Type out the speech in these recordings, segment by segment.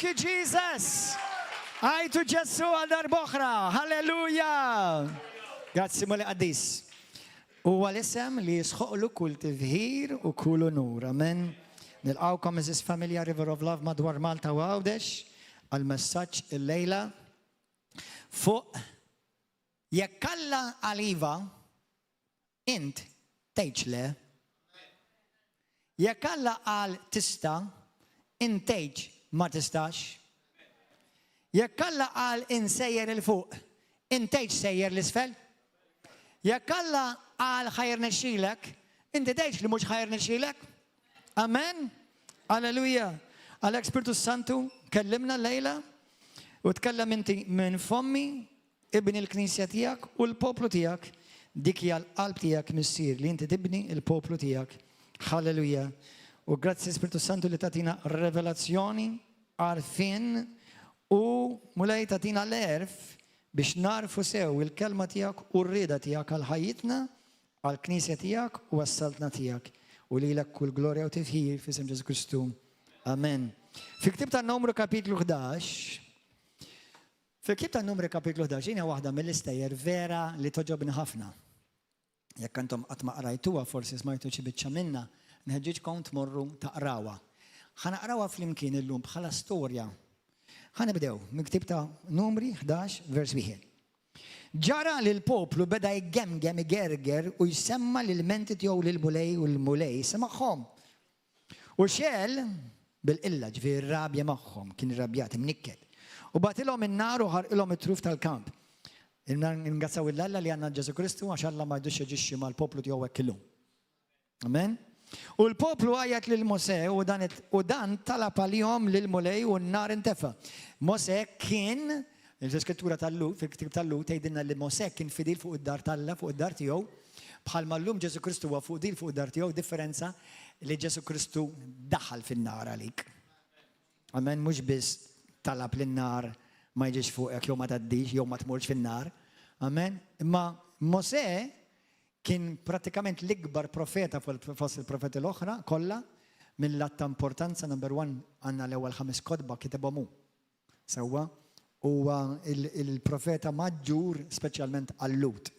Thank you, Jesus. Għajtu ġessu għal darboħra. Halleluja. Grazzi muli għaddis. U għal-isem li jisħuqlu kull tivħir u kull nur. Amen. Nil-għawkom Mrs. Familja River of Love madwar Malta u Għawdex għal-messaċ il-lejla fuq jekkalla għaliva int tejċle. Jekkalla għal tista int tejċ ma tistax. Jekkalla għal insejjer il-fuq, intejċ sejjer l-isfel. Jekkalla għal ħajr nexxilek, inti tejċ li mux ħajr nexxilek. Amen. Alleluja. Għalek Spiritu Santu, kellimna l-lejla u tkellem inti minn fommi, ibni l-knisja tijak u l-poplu tijak, dik hija l-qalb tijak missir li inti tibni il-poplu tijak. Halleluja. U grazzi Spiritu Santu li tatina revelazzjoni, għarfin, u mulej tatina l-erf biex narfu sew il-kelma tijak u r-rida tijak għal-ħajitna, għal-knisja tijak u għas-saltna tijak. U li l-ek kull gloria u tifħir fisem Ġesu Kristu. Amen. Fi ktib ta' numru kapitlu 11, jina waħda mill-istejjer vera li toġobni ħafna. Jekk antom għatma qrajtuha forsi smajtu xi biċċa minna, nħeġġiġkom tmorru taqrawa. Ħanaqrawa flimkien illum bħala storja. Ħanibdew miktib ta' numri 11 vers 1. Ġara li l-poplu beda jgemgem igerger u jsemma l-menti tiegħu lil-mulej u l-mulej semaħħom. U xel bil-illa ġifier rabja magħhom kien irrabjat imnikkel. U batilhom in-nar u ħarqilhom it-truf tal-kamp. Ingazzaw il-Alla li għandna Ġesu Kristu għax Alla ma jdux jaġixxi mal-poplu tiegħu hekk illum. Amen. U l-poplu għajat lil-Mose u dan talab għalihom lil-mulej u n-nar intefa. Mose kien, il-skrittura tal-Lut, fil-ktib tal-Lut, tgħidilna li Mose kien fidil fuq id-dar tal-Alla, fuq id-dar tiegħu, bħalma llum Ġesu Kristu huwa fidil fuq id-dar tiegħu, differenza li Ġesu Kristu daħal fin-nar għalik. Amen, mhux biss talab lin-nar ma jiġix fuqek jew ma tgħaddix jew ma tmurx fin-nar. Amen. Imma Mose kien pratikament l-ikbar profeta fost il-profeti l-oħra kollha mill-lat ta' importanza number 1 għandna l-ewwel 5 kodba kitebhom hu. Sewwa huwa il-profeta maġġur speċjalment għall-Lut.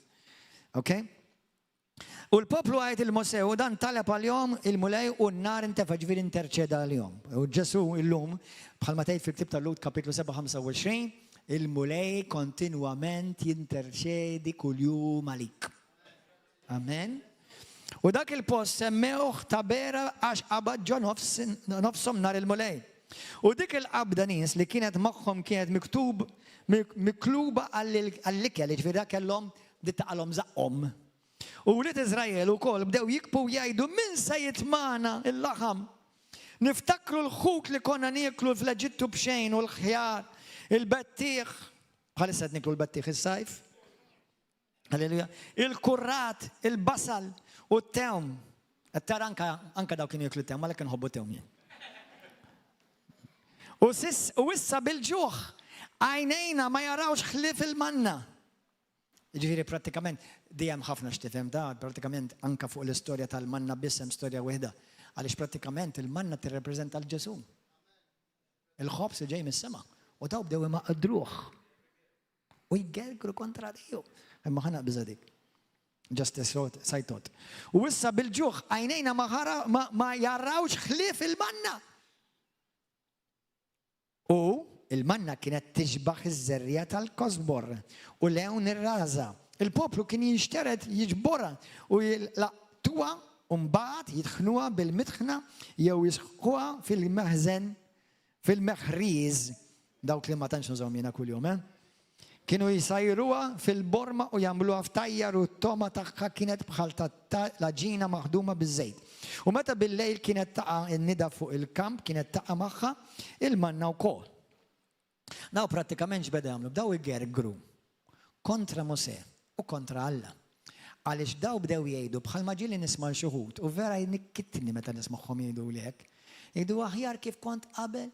Okay? U l-poplu għajt il-Mose u dan talab għal-jom il-mulej u n-nar intefa' ġifieri interċeda għal-jom. U Ġesu illum bħalma tgħid fil-ktib tal-Lut kapitlu 7:25 il-mulej kontinwament jinterċedi kuljum għalik. Amen. U dak il-post semmewh tabera għax qabadġo nofshom nar il-mulej. U dik il-qabda nies li kienet magħhom kienet mikluba għall-ikel, ġifieri kellhom dittaqalhom żaqhom. U wlied Iżrael ukoll bdew jikbu jgħidu min se jitmana il-laħam. Niftakru l-ħut li konna nieklu fl-Eġittu b'xejn u l-ħjar, il-battieħ, bħalissa qed niklu l-battieħ is-sajf. Halleluja. Il-kurrat, il-basal u t-tewm. Tara anka daw kienu jeklu t-tewm, ma l-ek nħobbu t-tewm jien. U issa bil-ġuħ, għajnejna ma jarawx ħlif il-manna. Ġifiri pratikament, dijem ħafna xtifem da, pratikament anka fuq l-istorja tal-manna bissem storja wahda. Għalix pratikament il-manna t-reprezenta l-ġesu. Il-ħobs ġej mis-sema. U daw bdew ma qadruħ. U jgergru kontra Diju. Imma ħana bizadik. Just sajtot. U issa bil-ġuħ għajnejna ma jarrawx ħlif il-manna. U il-manna kienet tiġbaħ iż-żerrija tal-kosbor u lewn ir-raża. Il-poplu kien jinxteret jiġbora u laqtuha u mbagħad jitħnuha bil-mitħna jew jisħquha fil-meħżen fil-meħriż dawk li ma tantx nużawhom jiena kuljum, kienu jisajruha fil-borma u jagħmluha f'tajjar u t-toma tagħha kienet bħal laġina maħduma biż-żejt. U meta bil-lejl kienet taqa' in-nida fuq il-kamp, kienet taqa' magħha il-manna wkoll. Daw prattikament x'beda jagħmlu, bdew igergru kontra Mose u kontra Alla. Għaliex daw bdew jgħidu bħalma ġieli nisma' xi wħud u vera jnikkittni meta nismagħhom jgħidu li hekk. Jgħidu aħjar kif kont qabel.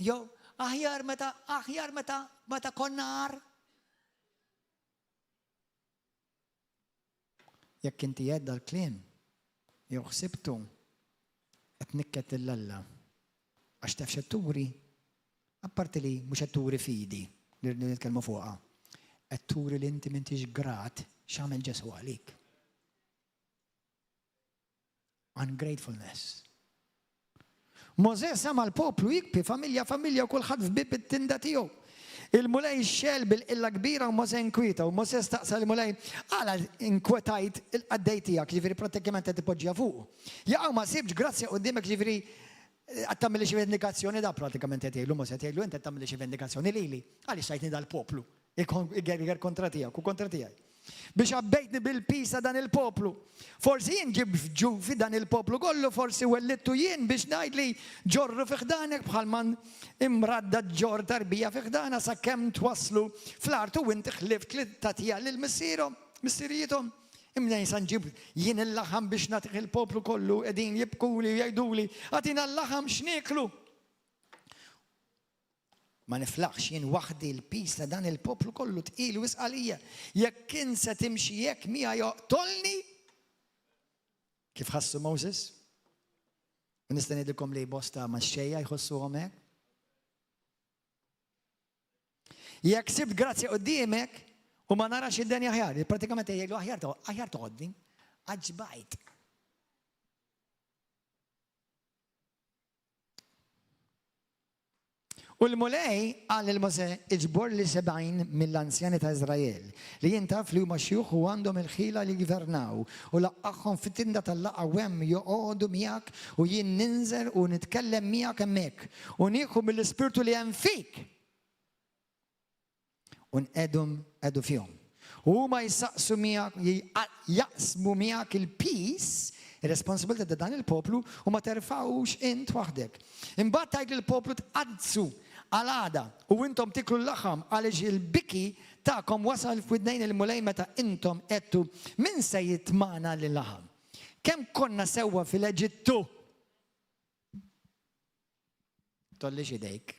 Jo, aħjar meta konnar. Jekk inti jedda l-kliem, jew ħsibtu Tnikket il-lalla. Għax taf xatturi, apparti li mux xatturi fidi li nitkellmu fuqha. Atturi li inti m'intix grat x'għamel Ġesu għalik. Ungratefulness. Mosè sama l-poplu jikbi familja u kulħadd f'bib it-tinda tiegħu. Il-mulej xel bil-illa kbira u Mosè nkwita u Mosè staqsa l-mulej għala inkwetajt il-qaddej tiegħek ġifieri pratikament qed tipoġġija fuq. Jaqgħu ma sibx grazzja quddiemek ġifieri għattamili xi vendikazzjoni da pratikament qed jgħidlu Mosè tgħidlu inti qed tagħmel xi vendikazzjoni lili għaliex tajtni dal-poplu iger kontra tiegħek u kontra tiegħi. Biex għabbejtni bil-pisa dan il-poplu. Forsi jien ġib ġufi dan il-poplu kollu, forsi wellittu jien biex ngħid li ġorru fiħdanek bħal man imradda ġor tarbija fiħdana sa' kemm twaslu fl-artu u inti ħlift li tatija lil-missierhom, missierietom. Imna jinsan ġib jien il-laħam biex natiħ il-poplu kollu edin jibkuli u jajduli għatina l-laħam x'niklu. Ma niflaħx jien waħdi l-pis ta' dan il-poplu kollu tqilu wisqalija. Jekk kien se timxi jekk mija joqtolni kif ħassu Moses? U nista' ngħidilkom li bosta maxxejja jħossuhom hekk. Jekk sibt grazzja quddiemek u ma narax id-denja aħjar, pratikament jgħidu aħjar toqgħodni, aġbajt. U l-mulej għal il-Mosè iġbor li 70 mill-anzjani ta' Izrael li jintaf li huma xjuħ u għandhom il-ħila li gvernaw u laqqaħħom fit-tinda tal-laqgħa hemm joqogħdu miegħek u jien ninżel u nitkellem miegħek hemmhekk u nieħu mill-ispirtu li hemm fik u nqegħdu fihom. U huma jsaqsu miegħek jaqsmu miegħek il-peace ir-responsabilità ta' dan il-poplu u ma terfawx int waħdek. Imbagħad tgħid lill-poplu tqadsu għal-għada u intom tiklu l-laħam għaliex il-biki ta'kom wasal f'widnejn il-mulej meta intom qedtu min se jitmana lill-laħam. Kemm konna sewwa fil-Eġittu? Tollix idejk.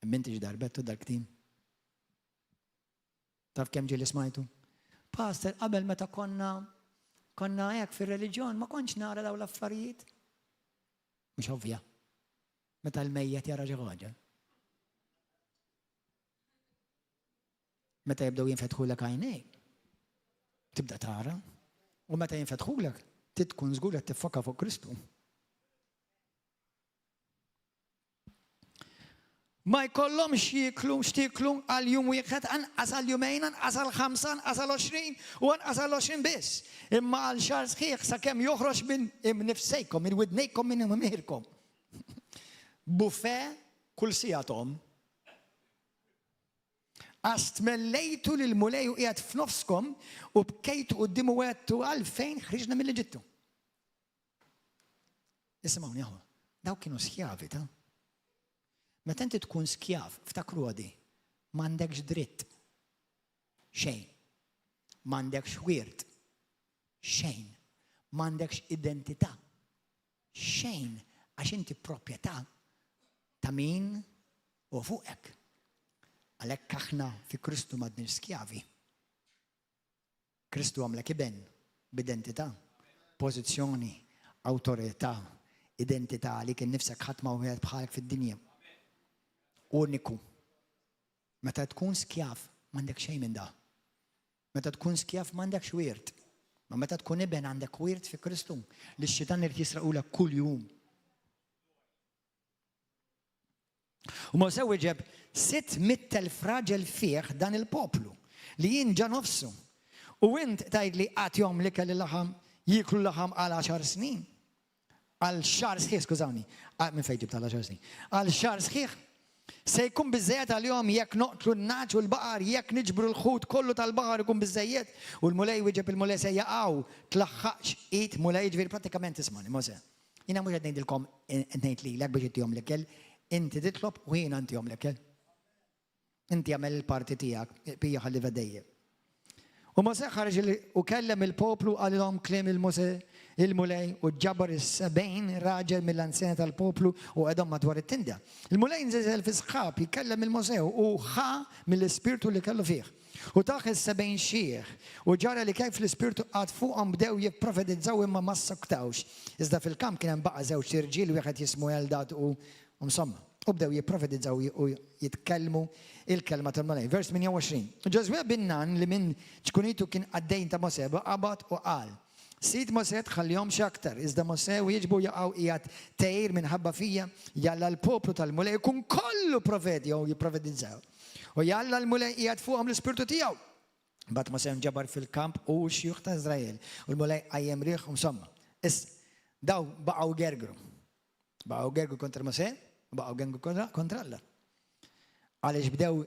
M'intix darbettu dak-tim. Taf kemm ġieli smajtu? Pastor, qabel meta konna hekk fir-reliġjon ma kontx nara dawn l-affarijiet. Mhux ovvja. Meta l-mejjed jara xi ħaġa. Meta jibdew jinfetħulek għajnejk, tibda tara. U meta jinfetħulek, tkun żgur qed tiffoka fuq Kristu. Ma jkollhomx jieklu x'tieklu għal jum wieħed anqas għal jumejn, anqas għal 5, anqas għal 20 u anqas għal 20 biss. Imma għal xahar sħiħ sakemm joħroġ minn nifsejkom, minn widnejkom, minn imħirkom. Buffè kull sigħathom. Għax tmellejtu lill-mulej u qiegħed f'nofskom u bkejtu quddiem u għedtu għalfejn ħriġna mill-Eġittu. Isimgħuni aħwa, dawk kienu skjavi ta'. Meta inti tkun skjav, ftakru għadi, m'għandekx dritt. Xejn. M'għandekx wirt. Xejn. M'għandekx identità. Xejn. Għax inti proprjetà ta' min u fuqek. Għalhekk aħna fi Kristu m'għadniex skjavi. Kristu għamlek iben b'identità, pożizzjoni, awtorità, identità li kien nifsek ħadd ma wieħed bħalek fid-dinja. Uniku. Meta tkun skjav m'għandek xejn minn da. Meta tkun skjav m'għandekx wirt. Ma meta tkun iben għandek wirt fi Kristu li x-xitan irid jisraqulek kull jum. U Mosè wieġeb 600,000 raġel fih dan il-poplu li jinġa nofsu. U int tgħidli għatihom li kelli laħam jieklu laħam għal 10 snin. Għal xahar sħiħ, skużawni. Minn fejn ġibt għal 10 snin. Għal xahar sħiħ se jkun biżżejjed għalihom jekk noqtlu n-naġ u l-baqar, jekk niġbru l-ħut kollu tal-baħar ikun biżżejjed. U l-mulej wieġeb il-mulej se jaqgħu tlaħħaqx id mulej ġifieri pratikament ismani Mosè. Jiena mhux qed ngħidilkom ngħid lilek biex ittihom l-ikel. Inti titlob u jiena ntihom l-ikel. Inti għamel il-parti tiegħek, bija ħalli vedejjeb. U Mosè ħareġ u kellem il-poplu għalihom kliem il-Mosè il-mulej u ġabar is-70 raġel mill-anzjana tal-poplu u għedhom madwar it-tindja. Il-mulej nżeżel fi sħab jikellem il-Mosew u ħa mill-ispirtu li kellu fih. U taħ il-70 xieħ u ġara li kif l-ispirtu għad fuqhom bdew jipprofetizzaw imma ma saktawx. Iżda fil-kamp kien hemm baqa' żewġ irġiel wieħed jismu Eldad u msomma. U bdew jipprofetizzaw u jitkellmu il-kelma tal-mulej. Vers 28. Ġożwe bin Nun li minn ċkunitu kien għaddejn ta' Mose qabad u qal. Sid Mose tħallihom x'aktar, iżda Mose u jiġbu jaqgħu qiegħed tgħir minħabba fija jalla l-poplu tal-mulej ikun kollu profeti jew jipprofetizzaw. U jalla l-mulej qiegħed fuqhom l-ispirtu tiegħu. Bat Mose nġabar fil-kamp u xjuħ ta' Izrael. U l-mulej qajjem riħ insomma. Daw baqgħu gergru. Baqgħu gergru kontra Mose, baqgħu gergru kontra Alla. Għaliex bdew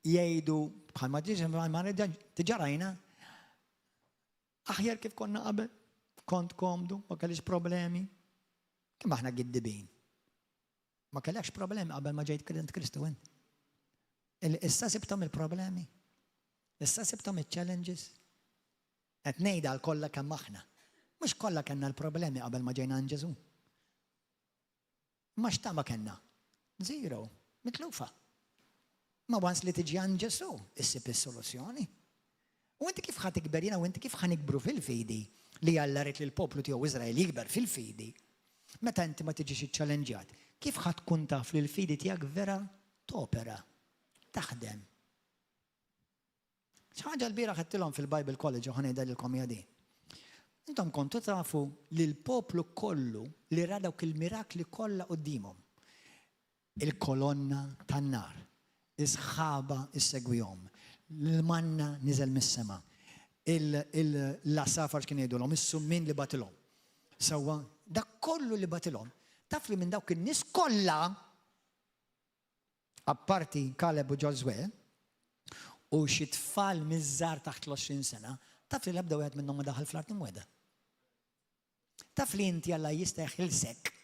jgħidu bħalma tiġarajna aħjar kif konna qabel, kont komdu, ma kellix problemi. Kemm aħna giddibin. Ma kellekx problemi qabel ma ġejt kredent Kristu int. Issa sibtom il-problemi. Issa sibtom il-challenges. Qed ngħidha għal kollha kemm aħna. Mhux kollha kellna l-problemi qabel ma ġejna għand Ġesu. Ma x'ta ma kellna. Zero. Mitlufa. Ma once li tiġi għand Ġesu, issib is-soluzzjoni. U inti kif ħat ikberina u inti kif ħanikbru fil-fidi li Alla rrit li l-poplu tiegħu Iżrael jikber fil-fidi. Meta inti ma tiġix iċċalenġjat, kif ħadd tkun taf li l-fidi tiegħek vera topera, taħdem. Xi ħaġa l-bira ħedtilhom fil-Bible College u ħanejdilkom hija din. Intom kontu tafu li l-poplu kollu li ra dawk il-mirakli kollha qudiemhom. Il-kolonna tan-nar, is-sħaba issegwihom. L-manna nizel mis-sema. Il-lasafar kien jgħidulhom, is-summin li batilhom. Sewwa, dak kollu li batilhom, taf li minn dawk in-nies kollha, apparti Kaleb u Ġożwe, u xi tfal miż-żgħar taħt l-20 sena, taf li l-ebda wieħed minnhom ma daħal fl-art imweda. Taf li inti Alla jista' jħilsek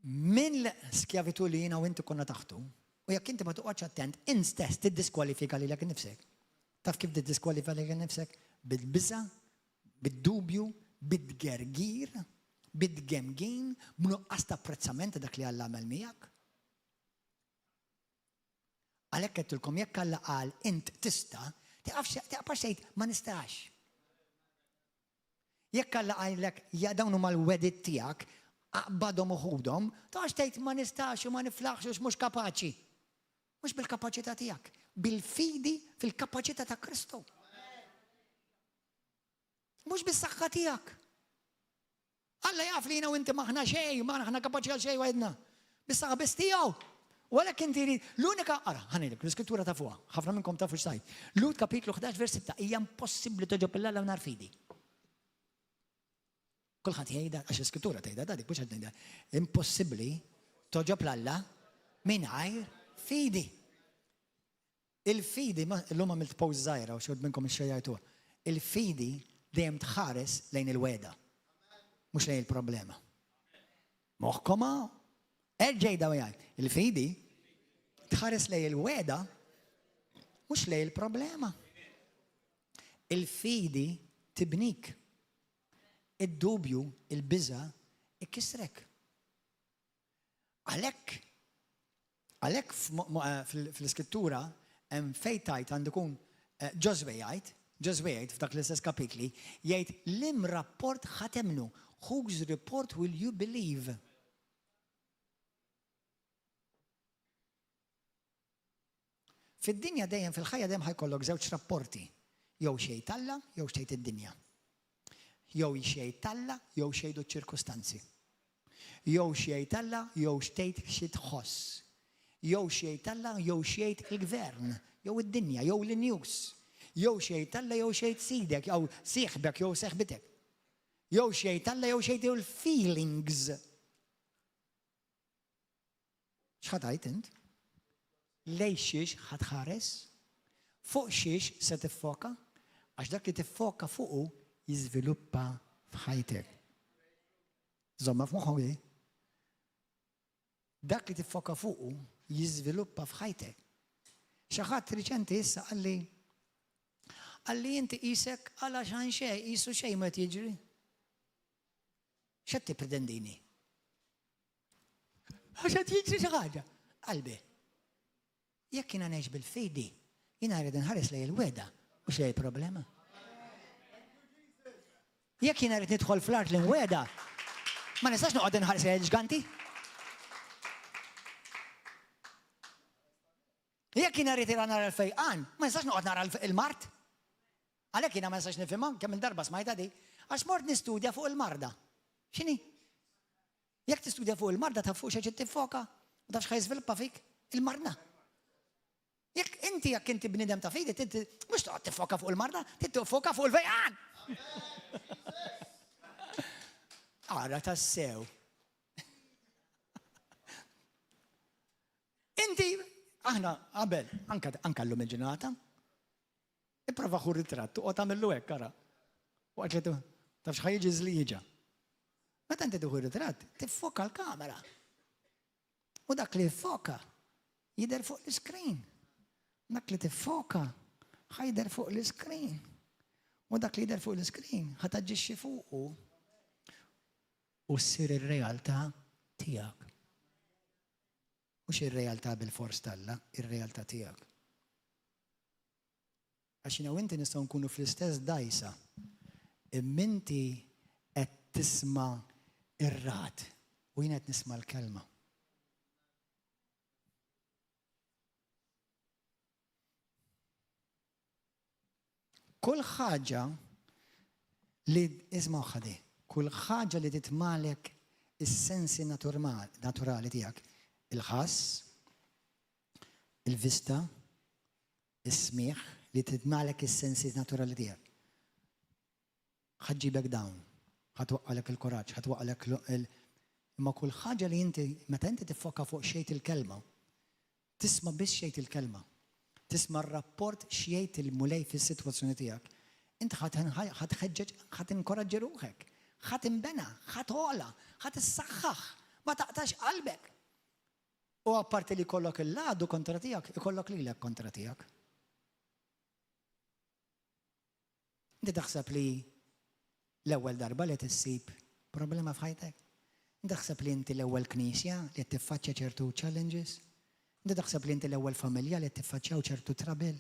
minn skjavitu li jiena u inti konna taħtu. U jekk inti ma toqgħodx attent, int stess tiddiskwalifika lilek innifsek. Taf kif tiddiskwalifika lilek innifsek? Bil-biża, bid-dubju, bid-gergir, bid-gemgin, b'nuqqas ta' apprezzament dak li Alla għamel miegħek. Għalhekk qedtilkom jekk Alla qal int tista', taqpax tgħid ma nistax. Jekk Alla qallek dawn huma l-wedit tiegħek, aqbadhom u ħudhom, taqgħux tgħid ma nistax u ma niflaħx u mhux kapaċi. Mhux bil-kapaċità tiegħek, bil-fidi fil-kapaċità ta' Kristu. Mhux bis-saħħa tiegħek. Alla jaf li jiena u inti maħna xejn, ma aħna kapaċi għal xejn waħedna. Bis-saħħa biss tiegħu. U għalhekk inti rid l-unika ara, ħanilek l-iskrittura ta' fuqha, ħafna minnkom tafu x'sajt. Lut kapitlu 11 vers 6 hija impossibbli toġob il-Alla nar fidi. Kulħadd jgħidha għax l-iskrittura tgħidha dik mhux qed ngħidha. Impossibbli toġob l-Alla mingħajr fidi. Il-fidi, l-lum għamilt pawż żgħira u xogħol minnkom ix-xejjajtuha. Il-fidi dejjem tħares lejn il-weda. Mhux lejn il-problema. Moħħkom erġejda jgħid. Il-fidi tħares lejn il-weda mhux lejn il-problema. Il-fidi tibnik. Id-dubju, il-biża ikkisrek. Għalhekk fl-iskrittura hemm fejn tajt għandu jkun Ġożwe jgħid f'dak l-istess kapitli jgħid lim rapport ħatemnu. Whose report will you believe? Fid-dinja dejjem fil-ħajja dejjem ħajkollok żewġ rapporti. Jew xejn Alla, jew xejn id-dinja. Jew xejn Alla, jew xejn ċirkustanzi. Jew xejn Alla, jew xejn xi tħoss. Jew xejn Alla, jew xejn il-gvern, jew id-dinja, jew l-news. Jew xejn Alla, jew xejn sidek, jew sieħbek, jew seħbitek. Jew xejn Alla, jew xejn il-feelings. X'ħatajt int? Lej xiex ħatħares? Fuq xiex se tiffoka? Għax dak li tiffoka fuqu jiżviluppa f'ħajtek. Żomma f'moħħok dak li tiffoka fuqu jiżviluppa f'ħajtek. Xi ħadd riċenti issa qalli inti qisek għala xejn qisu xejn ma jiġri. X'qed tippretendini? Għax qed jiġri xi ħaġa. Qalbi. Jekk jiena ngħix bil-fidi, jiena rrid inħares lejn il-weda, mhux lejn il-problema. Jekk jiena rrid nidħol fl-art l-inweda, ma nistax noqgħod inħares lejn il-ġganti. Jekk jiena rrid nara l-fejqan, ma nistax noqgħod nara il-mart. Għalhekk jiena ma nistax nifhimha kemm il-darba smajta di, għax mort nistudja fuq il-marda. X'inhi? Jekk tistudja fuq il-marda taf fuq xi tiffoka, u taf x'ħajżviluppa fik il-marda. Jekk inti bniedem ta' fidi, inti mhux toqgħod tiffoka fuq il-marda, tiffoka fuq il-fejqan. Ara tassew. Inti aħna qabel anke llum il-ġurnata, ipprova ħur ritratt, u tagħmillu hekk ara. Waqt li taf x'ħajjiġi żliġa. Meta inti tieħu ritratt, tiffoka l-kamera. U dak li jiffoka jidher fuq l-iskrin. Dak li tiffoka ħajder fuq l-iskrin. U dak li jidher fuq l-iskrin ħataġġixxi fuqu. U ssir ir-realtà tiegħek. Mhux ir-realtà bil-fors talla, ir-realtà tiegħek. Għax jiena u inti nistgħu nkunu fl-istess dajsa. Imma inti qed tisma' ir-rad u jien qed nisma' l-kelma. Kull ħaġa li isma' ħadi, kull ħaġa li titmalek is-sensi naturali tiegħek, il-ħass, il-vista, is-smieħ li titmalek is-sensi naturali tiegħek. ħaġġibek dawn, ħatwaqqalek il-kuraġġ, ħatwaqqalek imma kull ħaġa li inti meta inti tiffoka fuq xejn il-kelma, tisma' biss xejn il-kelma, tisma' r-rapport xejn il-mulej fis-sitwazzjoni tiegħek, inti ħatħeġġeġ, ħatinkoraġġi ruħek, ħatinbena, ħatgħola, ħatissaħħaħ, ma taqtax qalbek. U apparti li jkollok il-ladu kontra tiegħek, ikollok lilek kontra tiegħek. Inti taħseb li l-ewwel darba li tissib problema f'ħajtek? Inti taħseb li inti l-ewwel knisja li qed tiffaċċja ċertu challenges? Inti taħseb li inti l-ewwel familja li qed tiffaċċjaw ċertu trabil?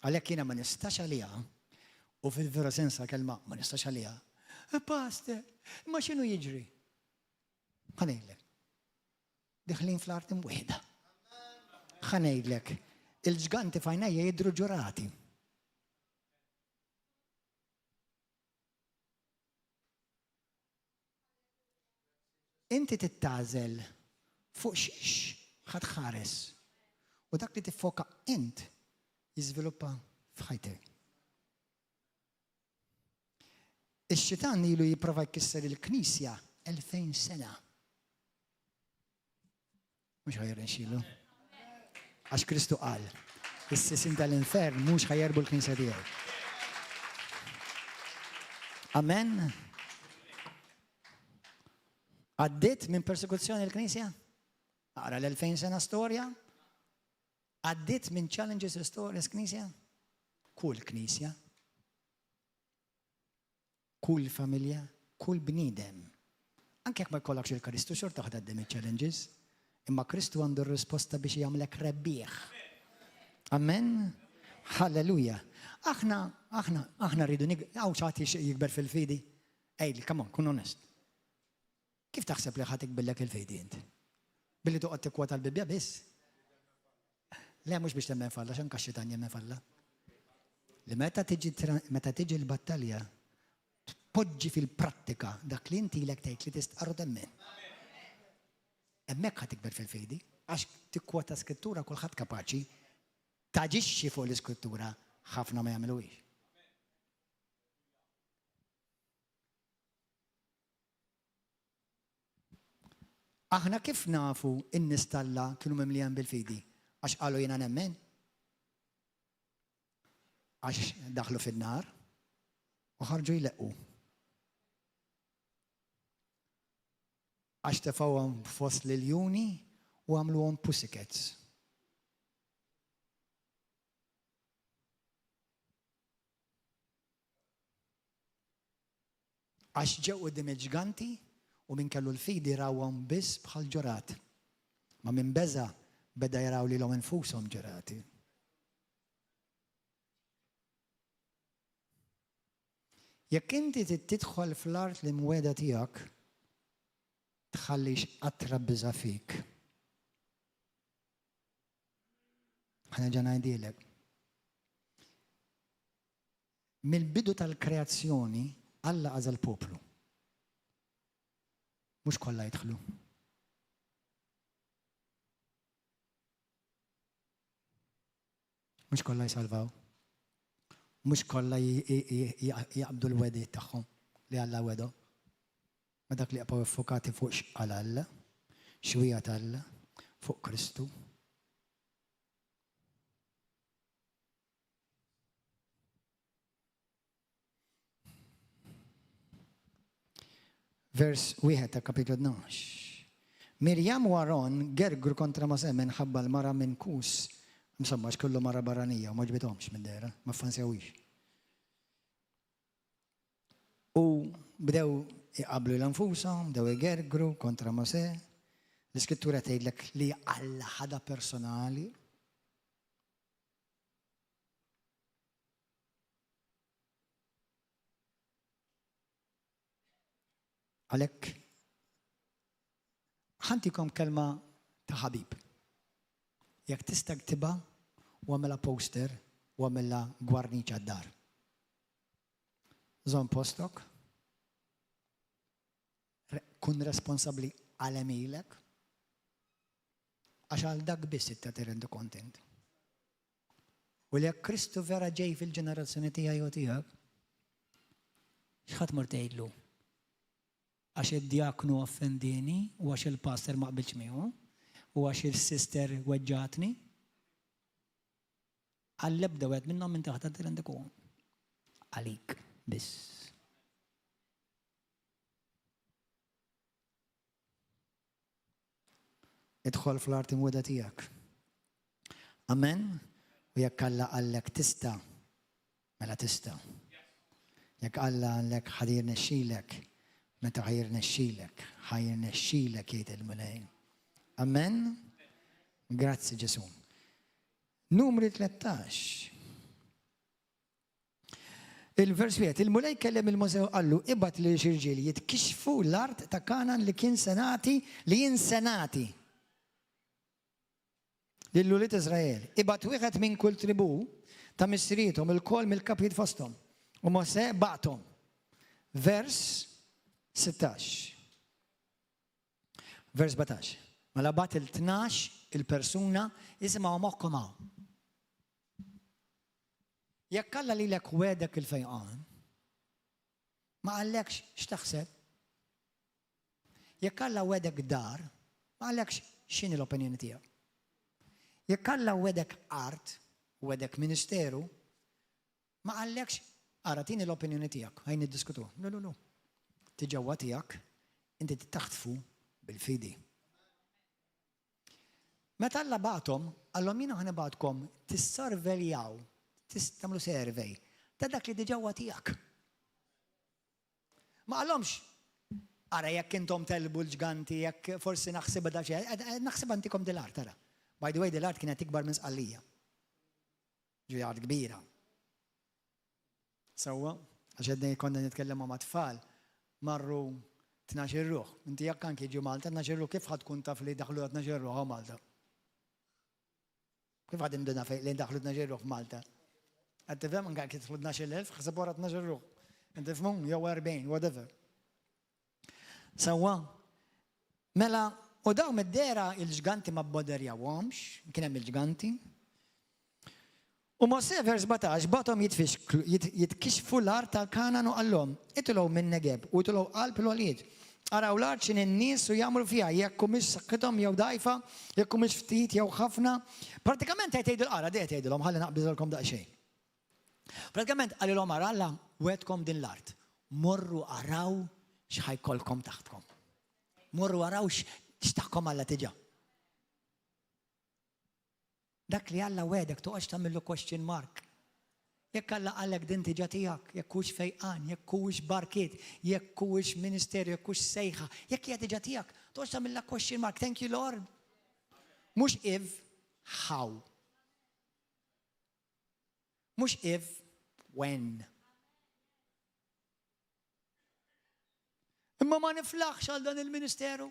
Għalhekk jiena ma nistax għaliha, u fil-vera sensa kelma ma nistax għaliha. Pastor, ma x'inhu jiġri? Ħanejdlek. Diħlin fl-art imwieħda. Ħanejdlek, il-ġganti f'għajnejja jidhru ġurati. Inti tittażel fuq xiex ħatħares. U dak li tiffoka int jiżviluppa f'ħajtek. Ix-xitan ilu jipprova jkisser il-Knisja 2000 sena. Mhux ħajrnexxielu. Għax Kristu qal, is-sisin tal-infern mhux ħajjerbu l-Knisja tiegħu. Amen. Għaddiet minn persekuzzjoni l-Knisja? Aqra l-2000 sena storja? Għaddiet minn challenges l-Knisja? Kull Knisja, kull familja, kull bniedem. Anke jekk ma jkollokx il-Kristu xorta ħad għaddem il-challenges, imma Kristu għandu r-risposta biex jagħmlek rebbieħ. Amen? Halleluja. Aħna rridu għaw ċati jikber fil-fidi. Ejli, come on, kun onest. Kif taħseb li ħadd ikbillek il-fidi inti? Billi toqgħod tikkwota l-Bibja biss? Le mhux biex temmen falla, x'an kaxxitan jemmen falla. Li meta tiġi l-battalja, tpoġġi fil-prattika dak li inti lek tgħid li tistqarru temmen. Hemmhekk ħadd tikber fil-fidi, għax tikkwota skrittura kulħadd kapaċi taġixxi fuq l-iskrittura ħafna ma jagħmluhiex. Aħna kif nafu in-nies Alla kienu mimlijin bil-fidi? Għax qalu jiena nemmen? Għax daħlu fin-nar u ħarġu jleqqu. Għax tefawhom fost liljuni u għamluhom pussycats. Għax ġew qudiem il-ġganti u min kellu l-fidi rawhom biss bħal ġurat. Ma min beża beda jaraw lilhom infushom ġurati. Jekk inti tidħol fl-art li mweda tiegħek, tħallix qatra biża' fik. Ħanerġa' ngħidilek. Mill-bidu tal-kreazzjoni Alla għażel poplu. Mhux kollha jidħlu. Mhux kollha jsalvaw. Mhux kollha jaqbdu l-wedi tagħhom li Alla wedu. Ma dak li jaqgħu iffokati fuq x'qal Alla, xwija Alla, fuq Kristu. Vers 1 ta' kapitlu 12. Mirjam u Aron gergru kontra Mosè minħabba l-mara minn Kus. Insomma, x'kullu mara barranija u ma ġbithomx minn dera, ma fansewix. U bdew iqablu l-anfushom, bdew igergru kontra Mosè. L-Iskrittura tgħidlek li Alla ħada personali. Għalhekk ħantikom kelma ta' ħabib. Jekk tista' ktibha u għamilha poster u għamilha gwarniċ għad-dar. Żomm postok. Kun responsabbli għal emilek. Għax għal dak biss itta tirendu kontent. U li jekk Kristu vera ġej fil-ġenerazzjoni tiegħi u tiegħek, x'ħadd mor tgħidlu? Għax id-diaknu offendini u għax il-pastor ma qbilx miegħu u għax il-sister weġġatni. Għall-ebda wieħed minnhom minn taħt tirrendiku. Għalik biss. Idħol fl-art imwieda tiegħek. Amen? U jekk Alla qallek tista', mela tista'. Jekk Alla għallek ħadir nexxilek, meta ħajr nexxilek jgħid il-Mulej. Amen? Grazzi Ġesu. Numri 13. Il-vers wieħed, il-Mulej kellem il-Mosè u qallu ibgħat lil xirġieli jitkixfu l-art ta' Kanan li jinsenati lill-Uliet Iżrael. Ibgħat wieħed minn kull tribù ta' misrietom il-kol mill-kapijiet fosthom. U Mosè baqthom. Vers 16. Vers 17. Mela bat il-12 il-persuna isimgħu moħħkom hawn. Jekk Alla lilek wedek il-fejqan, ma qallekx x'taħseb. Jekk Alla wedek dar, ma qallekx x'inhi l-opinjoni tiegħek. Jekk Alla wedek art, wedek ministeru, ma qallekx ara tieni l-opinjoni tiegħek, ħajn niddiskutu. No. Tiġewwa tiegħek, inti taħtfu bil-fidi. Meta Alla bagħthom, għallhom jiena ħanibgħatkom tissorveljaw, tagħmlu survey ta' dak li diġewwa tiegħek. Ma qallhomx ara jekk intom telbu l-ġganti, jekk forsi naħsibha da xejn, naħseb antikom dil-art tara. By the way, dil-art kienet ikbar minn sqallija. Ġi art kbira. Sewwa, għax qed konna nitkellem ma' tfal. Marru 12 ruħ. Inti jekk anke jiġu Malta, 12 ruħ kif ħad tkun taf li daħlu 12 ruħ Malta? Kif ħad imduna li daħlu 12 ruħ Malta? Qed tifhem anke jekk jidħlu 12,000, ħseb wara 12 ruħ. Inti tifhmu jew 40, whatever. Sewwa. Mela, u daw mid-dera il-ġganti ma bboderjawhomx, kien hemm il-ġganti. U Mosè vers 17 batom jitkixfu l-art tal-Kanan u qallhom itulgħu minn Negeb u itulgħu qalb l-għoliet. Araw l-art x'in in-nies u jagħmlu fiha jekk mhix saħħithom jew dgħajfa, jekk mhix ftit jew ħafna. Pratikament qed jgħidu l-qara dejjem jgħidulhom ħalli naqbiżolkom daqsxejn. Pratikament qalilhom ara Alla wedkom din l-art. Morru araw x'ħajkolkom taħtkom. Morru araw x'taħkom Alla tiġa. Dak li Alla wedek toqgħodx tagħmillu question mark. Jekk Alla għalek din tiġa tiegħek, jekk hux fejqan, jekk hux barkiet, jekk hux ministerju, jekk hux sejħa, jekk hija tiġa tiegħek, tox tagħmilha question mark, thank you Lord. Mhux if, how. Mhux if, when. Imma ma niflaħx għal dan il-ministeru.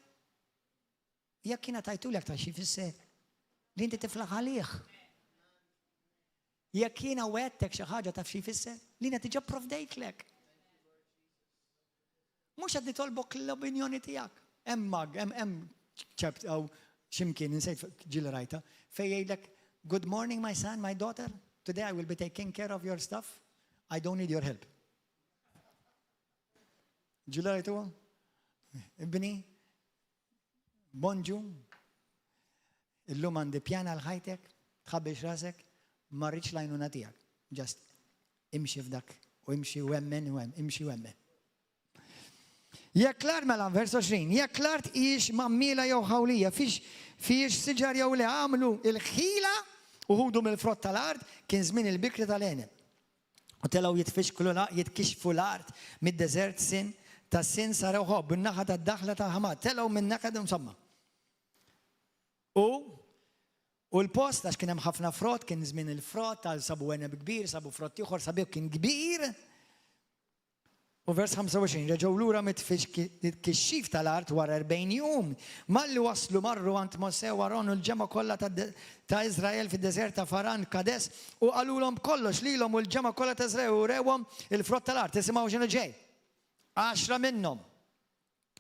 Jekk kiena tajtulek ta' xi fisser, li inti tiflaħ għalih. Jekk jiena wettek xi ħaġa taf xi fisser, li inti tiġa provdejtlek. Mhux qed nitolbok l-opinjoni tiegħek. Hemm ċept x'imkien insejt ġieli rajta fejn jgħidlek, good morning my son, my daughter, today I will be taking care of your stuff. I don't need your help. Ġieli rajtuha? Ibni, bonġu, illum għandi pjana l-ħajtek, tħabbix rasek, ma rridx lajnuna tiegħek. Just imxi f'dak u imxi wemmen u imxi wemmen. Jekk l-art mela vers 20, jekk l-art ix mammila jew ħawlija, fiex siġar jew le għamlu il-ħila u ħudu mill-frott tal-art kien żmien il-bikri tal-għenem. U telgħu jitkixfu l-art mid-deżert sin ta' sin sarew ħobb bin-naħa tad-daħla ta' Ħamat, telgħu minn naħa insomma. U l-post għax kien hemm ħafna frott, kien żmien il-frott, għal sabu għeneb kbir, sabu frott ieħor, sabiħ kien kbir. U vers 25, reġgħu lura mit-kixxif tal-art wara 40 jum. Malli waslu marru għand Mosè u Aron u l-ġema kollha ta' Iżrael fid-deżert ta' Faran Kades u qalulhom kollox lilhom u l-ġema kollha ta' Iżrael u rewhom il-frott tal-art. Isimgħu x'inhu ġej. 10 minnhom.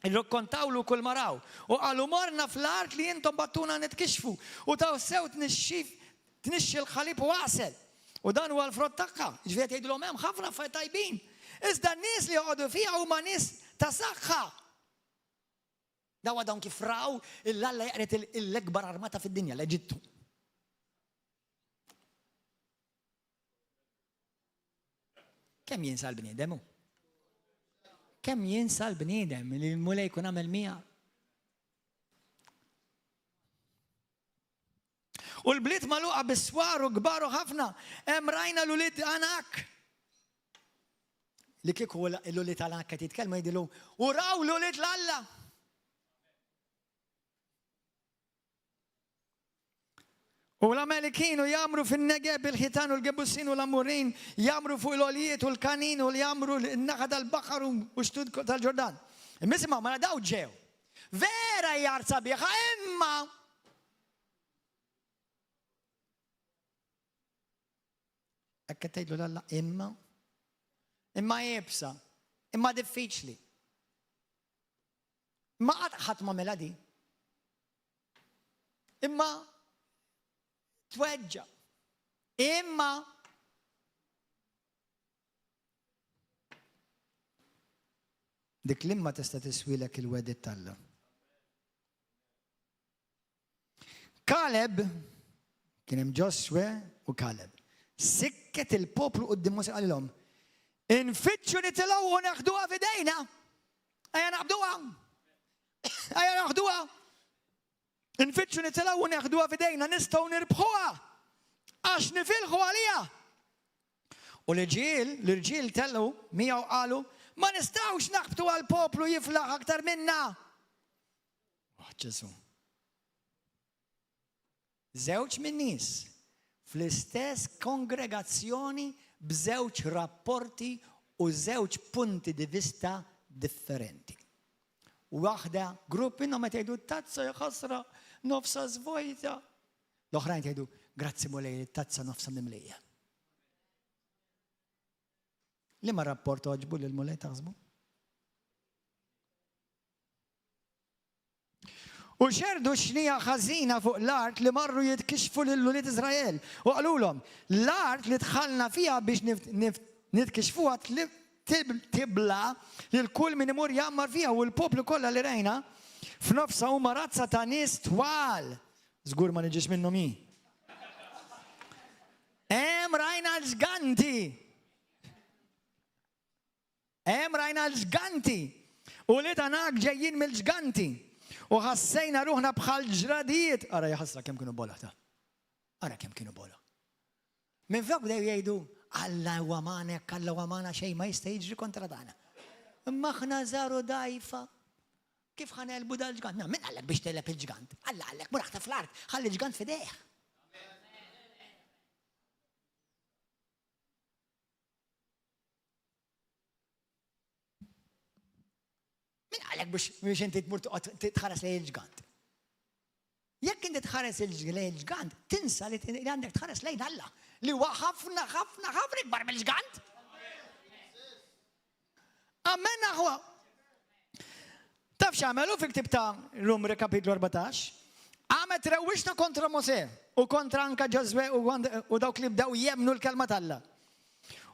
Il-rokkontawlu kull maraw. U għalu morna fl-art li jintom battuna nitkixfu. U taw sew tnixxi l-ħalib u għasel. U dan huwa l-frott taqqa. Ġviet jgħidulhom hemm ħafna affarijiet tajbin. Iżda n-nies li joqogħdu fiha huma nies ta' saħħa. Dawa dawn kif raw il-Alla jaqret l-ekbar armata fid-dinja, l-Eġittu. Kemm jinsa l-bniedem hu? Kemm jinsa l-bniedem li l-mulej jkun għamel mija? U l-bliet magħluqa bis-swar u kbaru ħafna, hemm rajna l-ulied Anak. Li kieku l-ulied Anak qed jitkellmu jgħidilu, u raw l-ulied l-Alla. U l-Amalekin u jamru fin-Negeb il-ħitan u l-Gebussin u l-Amurin, jamru fuq l-Olijiet u l-Kanin u jamru n-naħa tal-Baħar u xtud tal-Ġordan. Imma ma daw ġew. Vera jar sabiħa, imma ekk tgħidlu l-Alla imma jibsa, imma diffiċli. Imma qatt ma mela di. Imma tweġġa. Imma dik l-imma tista' tiswilek il-wedit tal-Alla. Kaleb, kien hemm Ġoswe u Kaleb. Sikket il-poplu quddiem Mosè qalilhom, infittxu nitilgħu u naħduha f'idejna. Ejja naqbduha. Ejja naħduha. Infittxu nitilgħu u naħduha f'idejna nistgħu nirbħuha għax nifilħu għaliha. U l-irġiel tellu miegħu qalu ma nistgħux naqbtu għall-poplu jiflaħ aktar minna. Ġesu. Żewġ min-nies fl-istess kongregazzjoni b'żewġ rapporti u żewġ punti di vista differenti. Waħda grupp minnhom qed jgħidu tazza ħasra nofsa żvojta. L-oħrajn jgħidu grazzi mulej tazza nofsa mimlija. Liema rapport oġbu lil mulej taħsbu? U xerdu xnija ħażina fuq l-art li marru jitkixfu lill-ulied Iżrael. U qalulhom, l-art li dħalna fiha biex nitkixfuha tibla lil kull min imur jammar fiha u l-poplu kollha li rejna f'nofsa huma razza ta' nies twal. Żgur ma niġix minnhom hi. Hemm rajna l-ġganti. Hemm rajna l-ġganti. U li Anak ġejjin mill-ġganti. U ħassejna ruħna bħal ġradijiet. Ara jaħasra kemm kienu bola ta'. Ara kemm kienu bola. Minn flok bdew jgħidu, Alla huwa manek, Alla huwa mana xejn ma jista' jiġri kontra tagħna. Imma aħna żaru dajfa. Kif ħanelbu dal-ġgant? Min qallek biex telep il-ġgant? Alla qallek mur aħta fl-art, ħalli l-ġgant fidejh. Min qallek biex inti tmur titħares lejn il-ġgant? Jekk inti tħares lejn il-ġgant, tinsa li għandek tħares lejn Alla li huwa ħafna ikbar mill-ġgant. Amen aħwa. Taf x'għamelu fil-ktib ta' Numri kapitlu 14? Għamet rewwixna kontra Mosè u kontra anka Ġoswe u dawk li bdew jemnu l-kelma tal-Alla.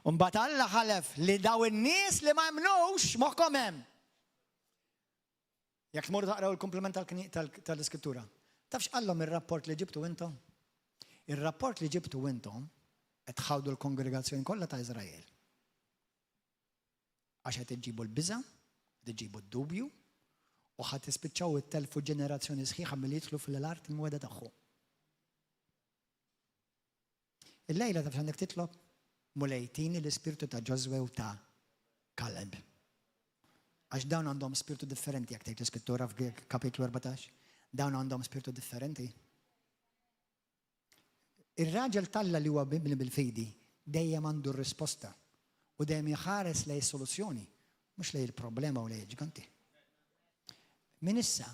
U mbagħad Alla ħalef li daw in-nies li ma jemnux moħħhom hemm. Jekk tmorru taqraw il-komplement tal-Iskrittura. Taf x'qallhom ir-rapport li ġibtu intom? Ir-rapport li ġibtu intom qed tħawdu l-kongregazzjoni kollha ta' Iżrael. Għax qed iġibu l-biża', qed iġibu d-dubju, u ħadd tispiċċaw it-telfu ġenerazzjoni sħiħa milli jidħlu fil-art il-mweda tagħhom. Il-lejla taf x'għandek titlob mulejtini l-ispirtu ta' Ġoswe u ta' Kaleb. Għax dawn għandhom spiritu differenti jekk tgħid l-Iskrittura f'kapitlu 14. Dawn għandhom spiritu differenti. Ir-raġel Talla li huwa bibli bil-fejdi dejjem għandu r-risposta u dejjem jħares lej soluzzjoni, mhux lej il-problema u lej il-ġiganti. Min issa,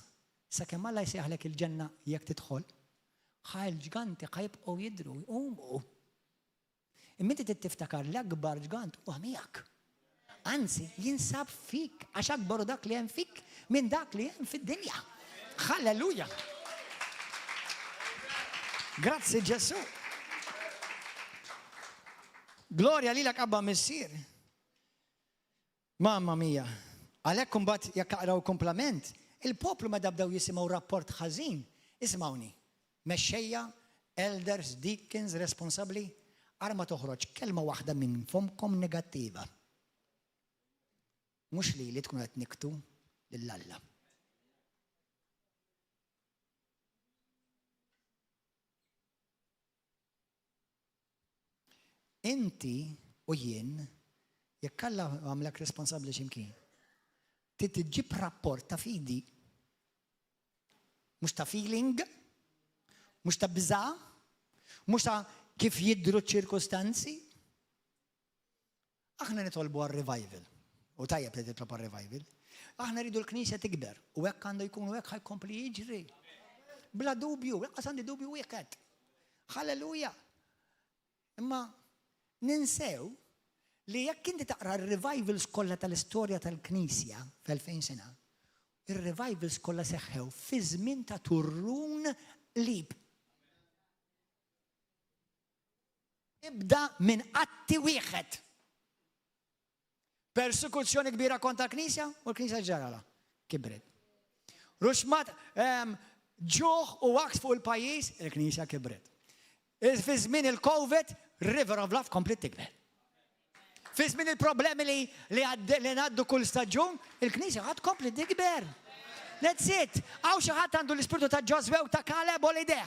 sakemm Alla jsejħlek il-ġenna jekk tidħol, il-ġganti ħajbqgħu jidhru jqumu. Imma inti tiftakar l-akbar ġgant huwa miegħek. Anzi, jinsab fik għax akbaru dak li hemm fik minn dak li hemm fid-dinja. Halleluja. Grazzi Ġesu. Glorja lilek Abba Missier. Mamma mia. Għalhekk imbagħad jekk aqraw komplement, il-poplu ma dabdew jisimgħu rapport ħażin, ismawni. Mexxejja, elders, deacons, responsabbli, ara ma toħroġ kelma waħda minn fomkom negattiva. Mhux li tkun qed niktu lill-Alla. Inti u jien jekk Alla għamlek responsabbli x'imkien, titġib rapport ta' fidi. Mhux ta' feeling, mhux ta' biża', mhux ta' kif jidhru ċ-ċirkostanzi. Aħna nitolbu għar-revival. U tajjeb li titlob għar-revival. Aħna rridu l-Knisja tikber u hekk għandu jkun u hekk ħajkompli jiġri. Bla dubju, laqas għandi dubju wieħed. Halleluja. Imma ninsew li jekk inti taqra r-revivals kollha tal-istorja tal-Knisja fl-2000 sena, ir-revivals kollha seħħew fi żmien ta' turrun lib. Ibda minn qatti wieħed. Persekuzzjoni kbira kontra l-Knisja u l-Knisja ġarala kibret. Ruxmat ġuħ u waqt fuq il-pajjiż, il-Knisja kibret. Fi żmien il-COVID, River of Love komplet tikber. Fi żmien il-problemi li ngħaddu kull staġun, il-Knisja ħadd komplet tikber. That's it. Għaw xi ħadd għandu l-ispirtu ta' Ġoswe u ta' Kaleb u l-idea.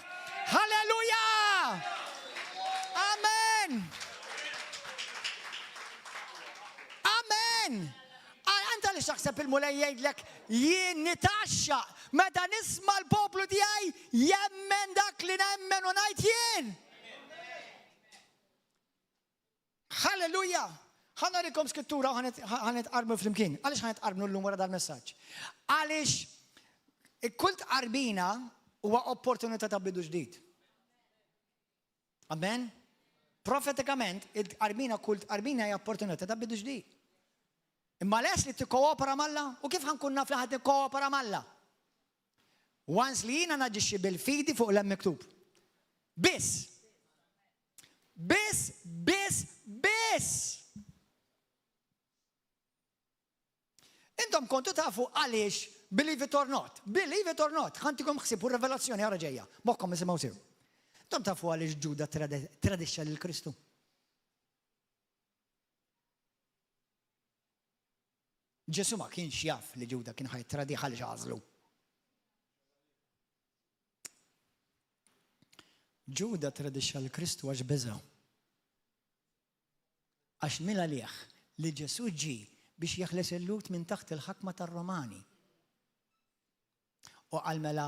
Halleluja! Amen! Amen! Anta li xaħseb il-mulej jgħidlek jien nitaxxa meta nisma' l-poplu tiegħi jemmen dak li nemmen u ngħid jien. Halleluja! Ħanarikom skrittura u ħanet qarbu fl-imkien. Għaliex ħanet qarbnu l-lum wara dal-messaġġ? Għaliex kult qarbina huwa opportunità ta' bidu ġdid. Amen? Profetikament, kult qarbina hija opportunità ta' bidu ġdid. Imma les li tikkoopera mal-Alla u kif ħankun naf li ħadd tikkoopera mal-Alla? Once li jiena naġixxi bil-fidi fuq l-miktub. Biss. Intom kontu tafu għaliex believe it or not. Believe it or not. Ħantikom ħsib u revelazzjoni għara ġejja. Mokkom nisimgħu sew. Intom tafu għaliex Ġuda tradixxa lil Kristu. Ġesu ma kienx jaf li Ġuda kien ħajtradi ħalli ġażlu. Ġuda tradixxa lil Kristu għax beżgħu. Għax mela liħ li Ġesu ġi biex jeħles il-lut minn taħt il-ħakma tar-Romani. U għal mela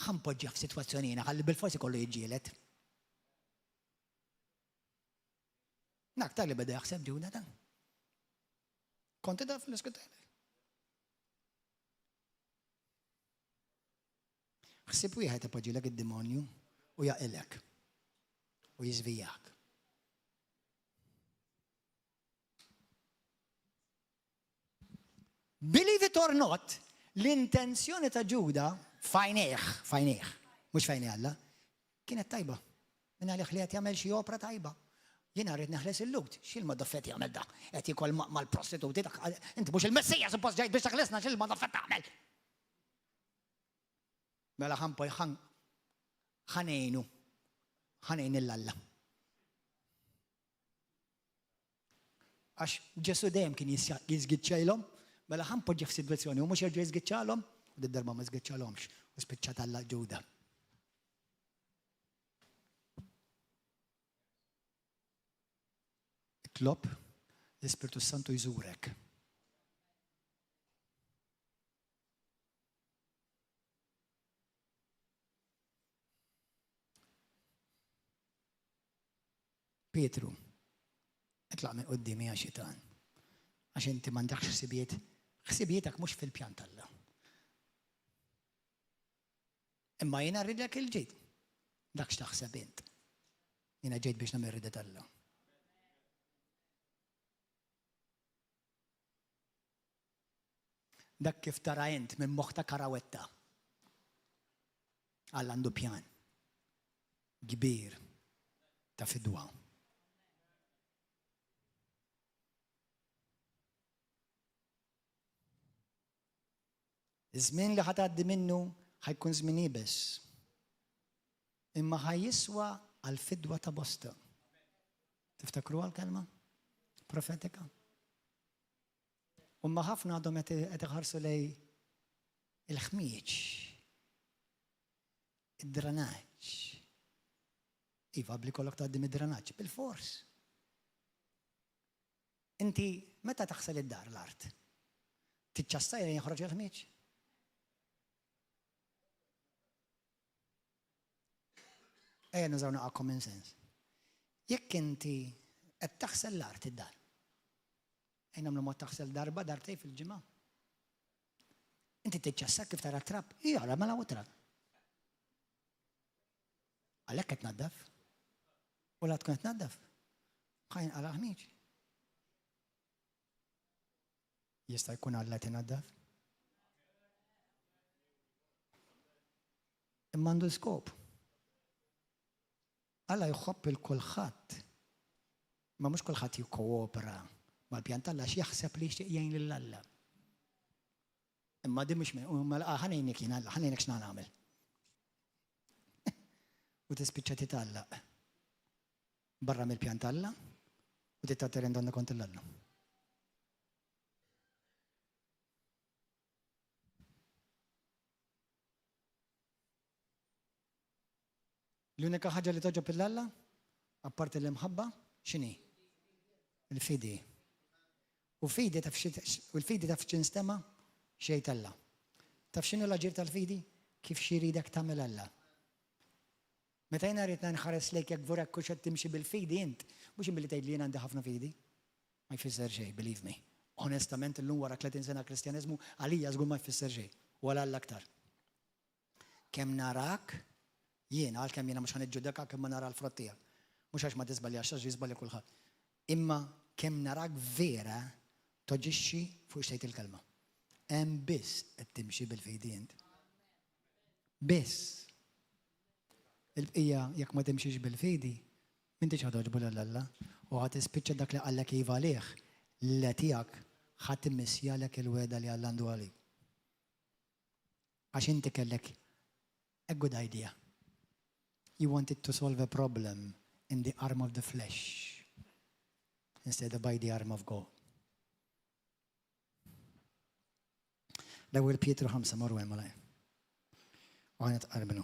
ħampoġġi f'sitwazzjonina ħalli bil-forsi kollu jiġġielet. Naktar li beda jaħseb Ġuda dan. Konti da fl-iskuteli. Ħsib wieħed ipoġġilek id-demonju u jaqilek u jiżvijak. Believe it or not, l-intenzjoni ta' Ġuda fajneħ, mux fajneħ Alla, kienet tajba. Minna li qed jagħmel xi opra tajba. Jiena rrid neħles il-lut, x'il-modoffet jagħmel da? Qed jikol mal-prostituti, inti mhux il-Messija suppost ġejt biex taħlesna x'il-modoffet tagħmel. Mela ħanejnu il-Alla. Għax Ġesu dejjem kien jiżgiċċajlhom, mela ħanpoġġi f'sitwazzjoni u mhux jerġa' jiżgiċċalhom, u d-darba ma żgiċċalhomx u spiċċat Alla Ġuda. Itlob l-Ispirtu Santu jżurek. Pietru, itlaq minn qudiemi għax xitan. Għax inti m'għandekx ħsibietek mhux fil-pjan tal-Alla. Imma jiena rridlek il-ġid. Dak x'taħseb int. Jiena ġejt biex nagħmel rida tal-Alla. Dak kif tara int minn moħħ ta' karawetta. Alla għandu pjan kbir ta' fidwa. Iż-żmien li ħatgħaddi minnu ħajkun żmien ibes. Imma ħajjiswa għal fidwa ta' bosta. Tiftakru għal-kelma? Profetika. Umma ħafna għadhom qed iħarsu lej il-ħmieġ, id-dranaġġ. Iva bli kollok tgħaddi mid-dranaġġ, bil-fors. Inti meta taħsel id-dar l-art? Tiċċassaj li jinħroġ il-ħmieġ? Ejja nużaw naqa' common sense. Jekk inti qed taħsel l-art id-dar. Ejn nagħmlu mod taħsel darba dartej fil-ġimgħa. Inti tiċċassak kif tara trapp, jara mela u trapp. Għalhekk qed tnaddaf. U la tkun qed tnaddaf. Ħajn għal ħmieġ. Jista' jkun Alla qed inaddaf. Imma għandu skop. Alla jħobb il-kulħadd. Ma mhux kulħadd jikkoopera mal-pjan tal-Alla x'jaħseb li jixtieq jgħin lill-Alla. Imma di mhux ħanejnek jien Alla, ħanejnek x'na nagħmel. U tispiċċa titgħallaq barra mill-pjan tal-Alla u titgħatterend għandha kont l-Alla. L-unika ħaġa li toġob il-Alla, apparti l-imħabba, x'inhi? Il-fidi. U l-fidi taf x'instema' xejn tal-Alla. Taf x'inhu l-aġir tal-fidi? Kif xi jridek tagħmel Alla. Meta jiena rrid nħares lejk jekk vorek kux qed timxi bil-fidi int, mhux inbilli tgħid li jien għandi ħafna fidi. Ma jfisser xejn, believe me. Onestament illum wara 30 sena Kristjaneżmu għalija żgur ma jfisser xejn. U għal Alla aktar. Kemm narak jiena għalkemm jiena mhux ħaniġġudeka kemm ma nara l-frott tiegħek. Mhux għax ma tiżbaljax għax jiżbalja kulħadd. Imma kemm narak vera toġixxi fuq xtejt il-kelma. Hemm biss qed timxi bil-fidi int. Biss. Il-bqija jekk ma timxix bil-fidi, m'intix ħadoġbu lill-Alla u ħadd tispiċċa dak li qallek iva għalih li tiegħek ħadd immissjalek il-weda li Alla għandu għalik. Għax inti kellek a good idea. You wanted to solve a problem in the arm of the flesh instead of by the arm of God. L-ewwel Pietru 5 marru hemm malaj. U ħanet qarbnu.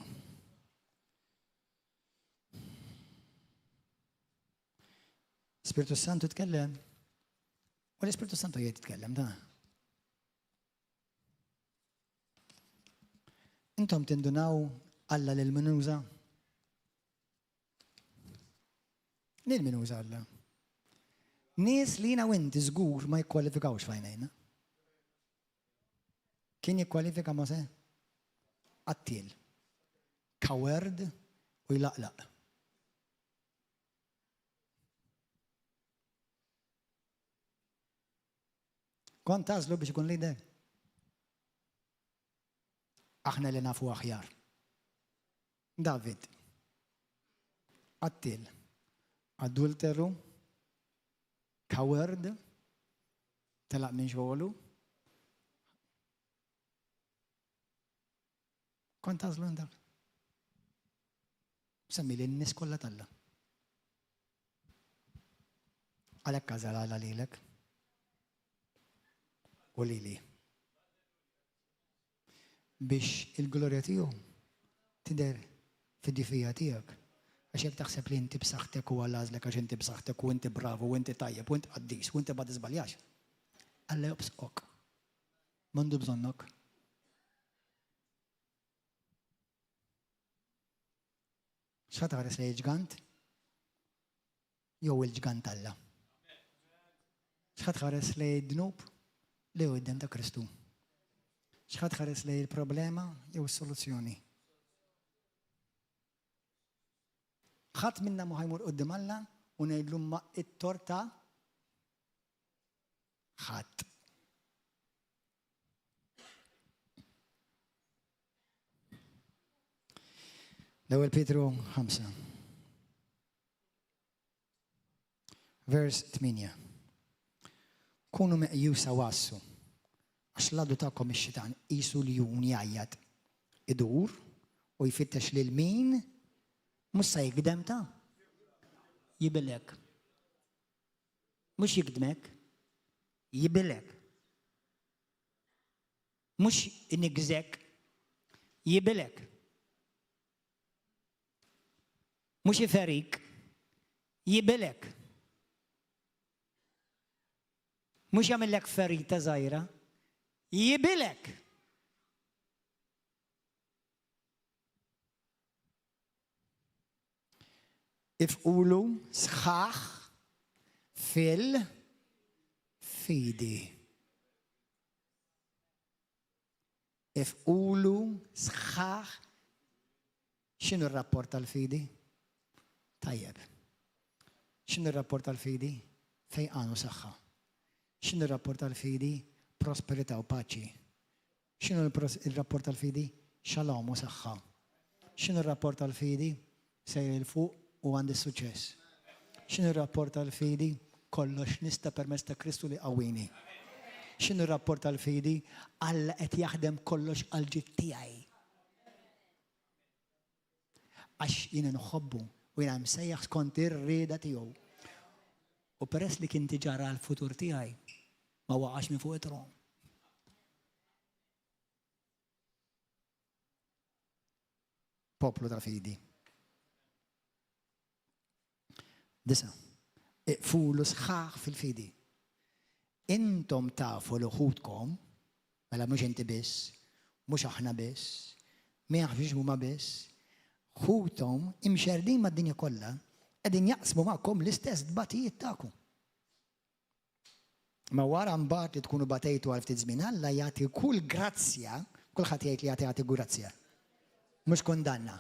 l-Ispiritu Santu tkellem. U l-Ispiritu Santu jgħid titkellem da. Intom tindunaw Alla lil minuża? Lil minuża Alla. Nies li jiena u inti żgur ma jikkwalifikawx f'għajnejna. Kien jikkwalifika Mose? Qattil, kawerd u jlaqlaq. Kont tażlu biex ikun lider? Aħna li nafu aħjar. David, qattil, adulteru, kawerd, telaq minn xogħlu. Kont tażlu indak? Semmi li n-nies kollha talla. Għalhekk għażel Alla lilek. U lili. Biex il-glorja tiegħu tidher fid-difija tiegħek. Għax jekk taħseb li inti b'saħħtek u Alla għażlek għax inti b'saħħtek u inti bravu u inti tajjeb u inti qaddis u inti ma tiżbaljax. Alla jobsqok. M'għandu bżonnok. X'ħad tħares lejn il-ġgant? Jew il-ġgant Alla. X'ħad tħares lejn id-dnub? Lew id-dem ta' Kristu. X'ħad tħares lejn il-problema jew is-soluzzjoni? Ħadd minna ma ħajmur quddiem Alla u ngħidlu ma it-torta ħadd. L-ewwel Petru 5. Vers 8. Kunu meqjusa wassu, għax l-għadu tagħkom ix-xitan qisu li jun jgħajjad idur u jfittex lil min mhux se jikdem ta' jibilek. Mhux jikdmek, jibilek. Mhux inigżek, jibilek. Mhux iferik, jibilek. Mhux jagħmellek ferita żgħira, jibilek. Ifqulu sħaħ fil-fidi. Ifqulu sħaħ. X'inhu r-rapport tal-fidi? Tajjeb. X'inhu r-rapport tal-fidi? Fejqan u saħħa. X'inhu r-rapport tal-fidi? Prosperità u paċi. X'inhu r-rapport tal-fidi? Xalom u saħħa. X'inhu r-rapport tal-fidi? Sejr il-fuq u għandi suċċess. X'inhu r-rapport tal-fidi? Kollox nista' permezz ta' Kristu li qawwini. X'inhu r-rapport tal-fidi? Alla qed jaħdem kollox għal ġid tiegħi. Għax jiena nħobbu u jiena msejjaħ skont ir-rieda tiegħu. U peress li kien tiġara l-futur tiegħi ma waqax minn fuq it-tron. Poplu tal-fidi. 9. Iqfulu sħaħ fil-fidi. Intom tafu l-uħudkom, mela mhux inti biss, mhux aħna biss, ma jaħfux huma biss, ħutom imxerdin mad-dinja kollha qegħdin jaqsmu magħkom l-istess dbatijiet tagħkom. Ma wara mbagħad li tkunu batejtu għal ftit żmien Alla jagħti kull grazzja, kulħadd jgħid li jagħti grazzja. Mhux kundanna.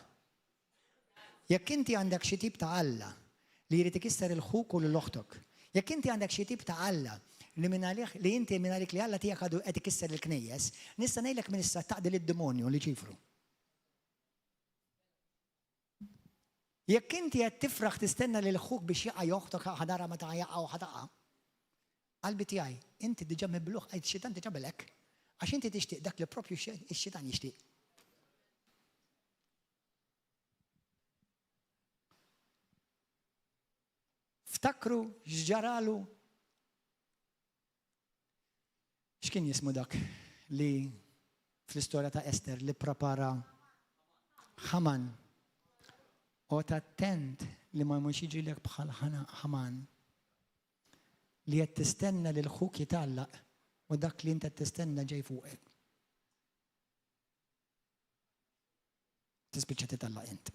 Jekk inti għandek xi tip ta' Alla li jrid ikisser il-ħuk u l-oħtok, jekk inti għandek xi tip ta' Alla li inti minn għalik li Alla tiegħek għadu qed ikisser il-knejjes, nista' ngħidlek minn issa taqdil id-demonju li ċifru. Jekk inti qed tifraħ tistenna li l-ħuk biex jaqa' joħtok ħadara meta jaqa' u ħataqa', qalbi tiegħi, inti diġà mibluħ qed ix-xitan diġà belek, għax inti tixtieq dak li proprju x-xitan jixtieq. Ftakru x'ġaralu x'kien jismu dak li fl-istorja ta' Ester li prepara Haman. U attent li ma jmux jiġilek bħal Haman. li qed tistenna lil ħuk jitgħallaq u dak li inta tistenna ġej fuqek. Tispiċċa titgħallaq int.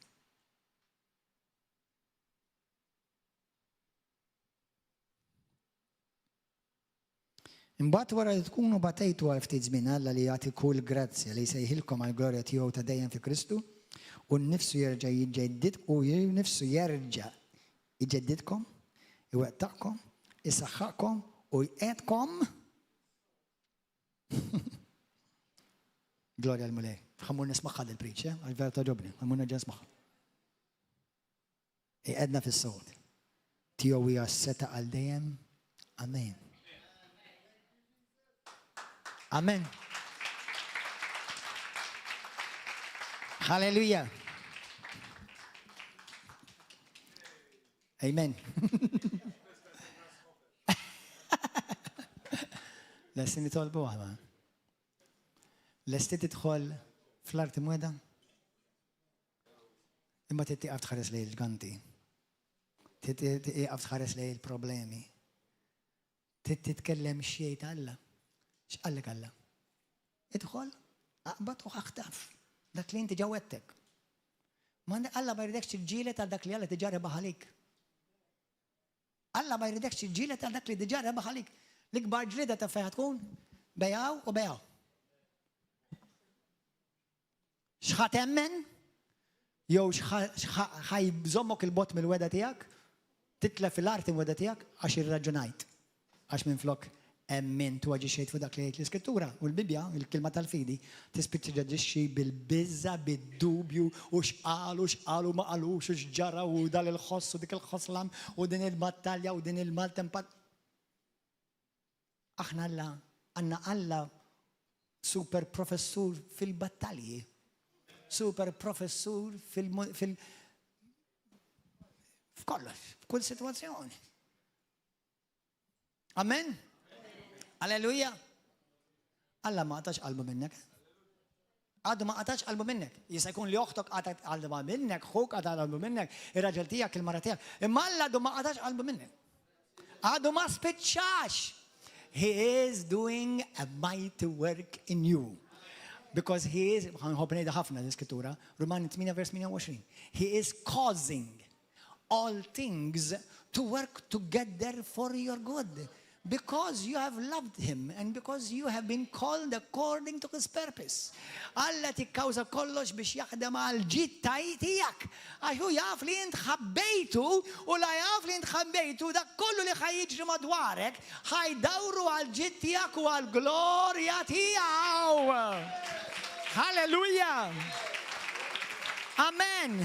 Imbagħad wara li tkunu batejtu għal ftit żmien Alla li jagħti kull grazzja li jsejħilkom għall glorja tiegħu ta' dejjem fi Kristu u nnifsu jerġa' jiġġeddid u nnifsu jerġa' jiġġeddidkom, iwettaqkom, isaħħaqkom u jqiegħdkom. Glorja l-mulej. Ħammur nismaħħa il-preach, għal-vera taġobni, ħammur nerġa' nismaħħa. Iqedna fis-sowt. Tiegħu hija seta' għal dejjem. Amen. Amen. Hallelujah. Amen. Lesti nitolbu għama. Lesti tidħol fl-arti mweda? Imma tittiqaf tħares lej il-ganti. Tittiqaf tħares lej il-problemi. Titkellem xiejt Alla. X'qallek Alla? Idħol, aqbad u ħaħtaf. Dak li inti ġawettek. Ma Alla ma jridekx tiġġielet għal dak li Alla tiġa rebaħ għalik. Alla ma jridekx tiġġielet għal dak li tiġa rebaħ għalik. L-ikbar ġlieda ta' fejn tkun bejaw u bejaw. X'ħatemmen jew x'ħajbżommok il-bott mill-weda tiegħek, titlef fil-arti weda tiegħek għax irraġunajt. Għax minflok emment u għagġiċejt fuq dak li jgħid l-iskrittura u l-Bibja, il-kilma tal-fidi, tispiċċa ġaġġixxi bil-bizza, bid-dubju u x'qalu ma qalux u x'ġara u dal il-ħoss u dik il-ħoslam u din il-battalja u din il-maltempat. Aħna għandna Alla super professur fil-battalji, super professur f'kollox, f'kull situazzjoni. Amen? Alleluja. Alla ma qatax qalbu minnek. Għadu ma qatax qalbu minnek. Jista' jkun li oħtok qatat qalbu minnek, ħuk qatat qalbu minnek, ir-raġel tiegħek, il-mara tiegħek. Imma Alla għadu ma qatax qalbu minnek. Għadu ma spiċċax. He is doing a mighty work in you. Because he is, ħobnejda ħafna l-iskrittura, Romani 8 vers 28. He is causing all things to work together for your good. Because you have loved him and because you have been called according to his purpose. Alla tikkawża kollox biex jaħdem għal ġid tiegħek. Għax hu jaf li int ħabbejtu u la jaf li int ħabbejtu dak kollu li ħajjiġri madwarek ħajdawru għal ġid tiegħek u għal glorja tiegħu. Halleluja. Amen.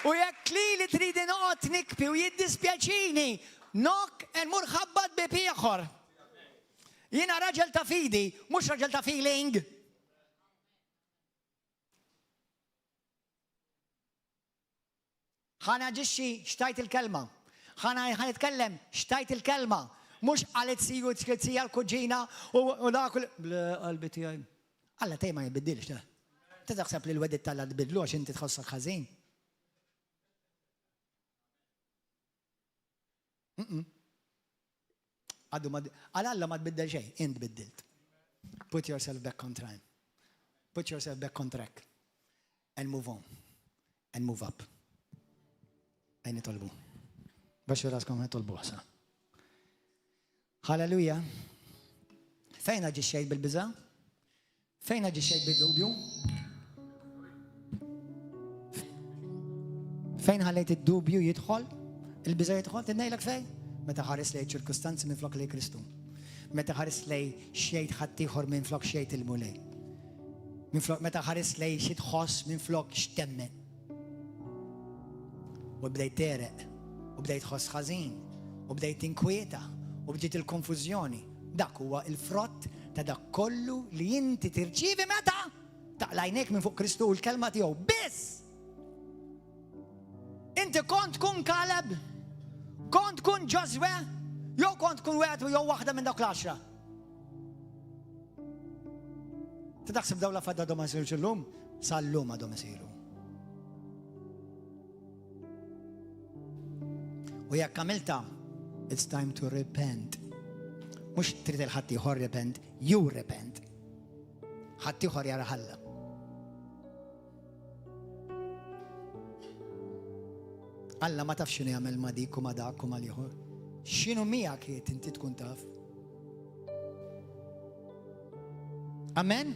U jekk li tridi noqgħod nikpi u jiddispjaċini, nok mur ħabbat bi ieħor. Jiena raġel ta' fidi, mhux raġel ta' feeling. ħana ġixxi xtajt il-kelma. ħana nitkellem xtajt il-kelma. Mhux qalet siju tkelsija l-kuġina u dak qalbi tiegħi. Alla tej ma jbiddilx ta. Taħseb li l-wedit tal-Alla tbidlu għax inti tħossok ħażin. Alla ma tbiddel xejn, int biddilt. Put yourself back on track. Put yourself back on track. And move on. And move up. Għajni tolbu. Baxu raskom tolbu għasa. Halleluja. Fejn ġi xejn bil-biża? Fejn ġi xejn bil-dubju? Fejn ħallejt id-dubju jidħol? Il-biża jidħol? Tinnejlek fejn? Meta ħares lej ċirkustanzi minn flok lej Kristu. Meta ħares lej xejn ħaddieħor minn flok xejn il-mulej. Meta ħares lej xi tħoss minn flok x'temmen. U bdejt tereq, u bdejt tħoss ħażin, u bdejt tinkwieta, u bdiet il-konfużjoni. Dak huwa il-frott ta' dak kollu li inti tirċievi meta taqlajnek minn fuq Kristu u l-kelma tiegħu biss. Inti kont tkun Kaleb, kont tkun Josue, jew kont tkun wieħed jew waħda minn dawk l-10. Taħseb dawn l-affarijiet għadhom ma jsirux illum? Sal-lum għadhom isiru. U jekk għamilta, it's time to repent Mhux trid il-ħadd ieħor repent, you repent. Ħadd ieħor jara ħalla. Alla ma taf x'inhu jagħmel ma' dik u ma' dak u mal ieħor. X'inhu miegħek qiegħed inti tkun taf. Amen?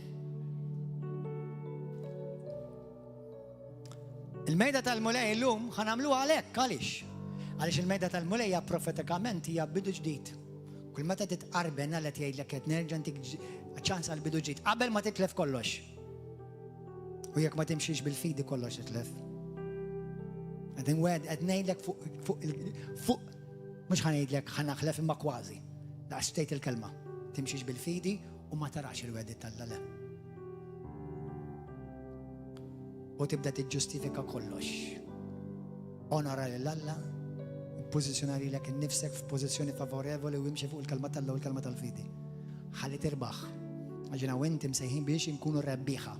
Il-mejda tal-mulej illum ħanamluha għalhekk għaliex? Għaliex il-mejda tal-mulej hija profetikament hija bidu ġdid. Kull meta titqarben għal qed jgħidlek qed nerġa' ntik ċans għal bidu ġdid qabel ma titlef kollox. U jekk ma timxix bil-fidi kollox titlef. Għedin qed ngħidlek fuq mhux ħanejdlek ħanaħlef imma kważi. Daqs tgħid il-kelma. Timxix bil-fidi u ma tarax il-wedit tal-lalem. U tibda tiġġustifika kollox. Onora lill-Alla, pożizzjonari lek innifsek f'pożizzjoni favorevoli u imxi fuq il-kelma tal-Alla u l-kelma tal-fidi. Ħalli tirbaħ. Għaġina u inti msejħin biex inkunu rebbieħa.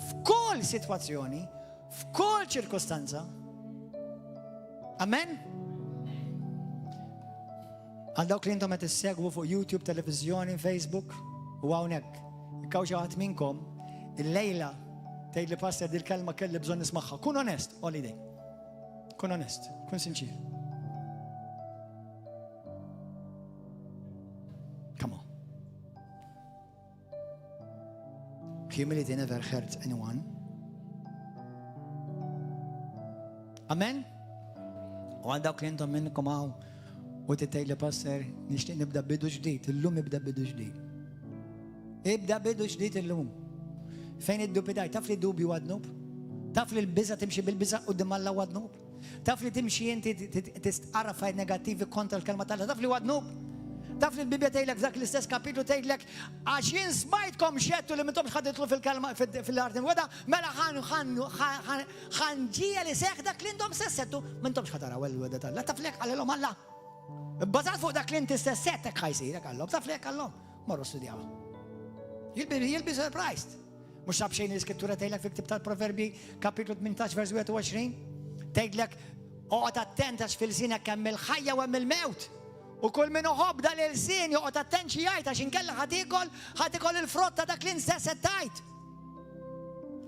F'kull sitwazzjoni, f'kull ċirkostanza. Amen? Għal dawk li intom qed issegwu fuq YouTube, televiżjoni, Facebook u hawnhekk. Ikkaw xi ħadd minnkom il-lejla tgħid li pastor dil kelma kelli bżonn nismagħha. Kun onest, holiday. Kun onest, kun sinċir. Come on. Humility never hurts anyone. Amen? U għal dawk li intom minnkom hawn u tgħid li pastor nixtieq nibda bidu ġdid, illum ibda bidu ġdid. Ibda bidu ġdid illum. Fejn id-dubidaj, taf li d-dubju għadnub? Taf li l-biża timxi bil-biża quddiem Alla għadnub? Taf li timxi inti tistqarra fajt negattivi kontra l-kelma tal-Alla, taf li għadnub? Taf li l-Bibja tgħidlek f'dak l-istess kapitlu tgħidlek għax jien smajtkom xettu li mintom ħaditlu fil-kelma fil-arti weda mela ħanġija li seħ dak li intom sessettu mintom xħataraw il-weda tal-Alla. Taf li għallilhom Alla. Bbażat fuq dak li inti sessettek ħajsirek għallhom, taf li għallhom. Morru studjaw. You'll be surprised. Mux sab xejn l-iskrittura tgħidlek fil-ktib tal-Proverbi kapitlu 18 vers 21 tgħidlek oqgħod attent għax fil-żina kemm il-ħajja u hemm il-mewt. U kull min uħobda l-sin joqgħod attent xi jgħid għax inkella ħatikol il-frott ta' dak li nstessettajt.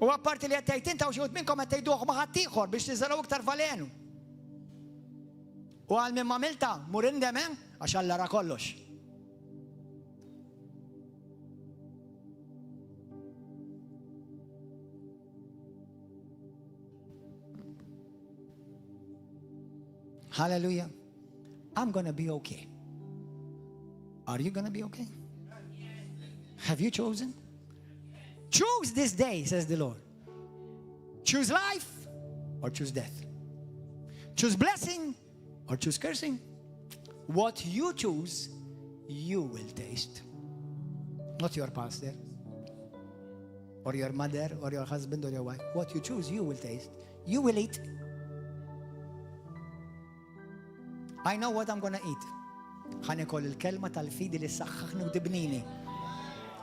U apparti li qed tgħid inta u xi wħud minnkom qed tgħiduh ma' ħadd ieħor biex tiżaraw iktar valenu. U għal minn m'għamilta mur indem għax Alla ra kollox. Hallelujah. I'm going to be okay. Are you going to be okay? Have you chosen? Choose this day, says the Lord. Choose life or choose death. Choose blessing or choose cursing. What you choose, you will taste. Not your pastor or your mother or your husband or your wife. What you choose, you will taste. You will eat. I know what I'm gonna eat. ħanikol il-kelma tal-fidi li s-saxħaxni u tibnini.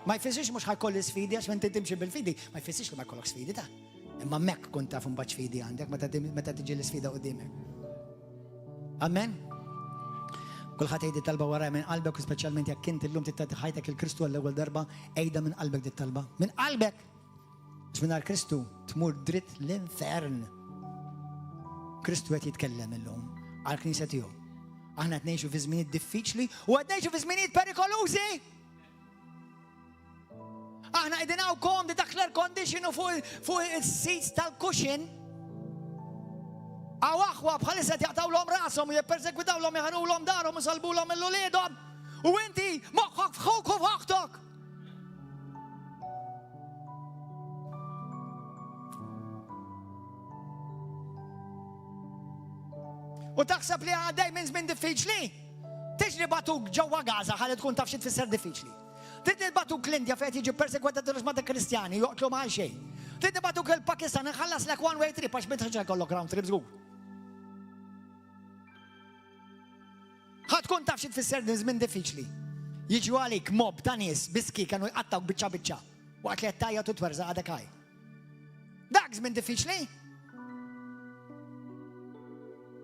Ma jfissix mux ħajkoll sfidi għax menti timxi bil-fidi. Ma jfissix li ma jkollok sfidi ta'. Imma mek kun taf mbaċ fidi għandek meta tiġi l-sfida qudiemek. Amen? Kulħadd jgħid talba wara minn qalbek u speċjalment jekk int illum tittati ħajtek il-Kristu għall-ewwel darba ejda minn qalbek dit talba. Minn qalbek. Biex mingħajr Kristu tmur dritt l-infern. Kristu qed jitkellem illum għall-Knisja tiegħu. Aħna qed ngħixu fi żminijiet diffiċli u qed ngħixu fi żminijiet perikolużi. Aħna qegħdin hawn komdi dak l-air condition u fuq is-seats tal-cushion. Għaw aħwa bħalissa jaqtawlhom rashom u jippersegwitawlhom jaħarulhom darhom u salbulhom il-uliedhom. U inti moħħok f'ħuk u f'ħoħtok. U taħseb li għaddej minn żmien diffiċli. Tix nibatuk ġewwa Gaza ħalli tkun taf xi tfisser diffiċli. Trid nibatuk l-Indja fejn jiġi persegwitati l-ġmata Kristjani joqtlu ma' xejn. Trid nibatuk il-Pakistan inħallaslek one way trip għax bint ħaġa jkollok round trip żgur. Ħadd taf xi tfisser żmien diffiċli. Jiġu għalik mob ta' nies biski kienu jqattaw biċċa biċċa. Waqt li qed tajja u twerżaq għadek għaj. Dak żmien diffiċli.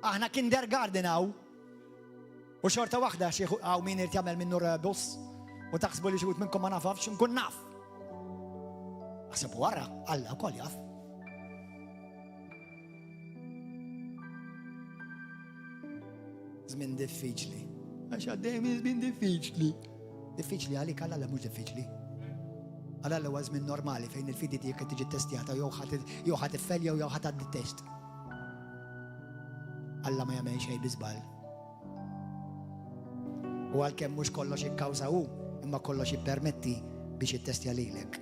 Aħna kindergarten hawn. U xorta waħda xi għaw min irid jagħmel minnu rebus u taħsbu li xi wħud minnkom ma nafafx nkun naf. Aħseb wara, Alla wkoll jaf. Żmien diffiċli. Għax għaddejjem żmien diffiċli. Diffiċli għalik Alla mhux diffiċli. Alla huwa żmien normali fejn il-fidi tiegħek qed tiġi ttestjata jew ħadd iffelja jew ħadd għaddi test. Alla ma jagħmel xejn biżbal. U għalkemm mhux kollox ikkawża hu, imma kollox jippermetti biex jittestja lilek.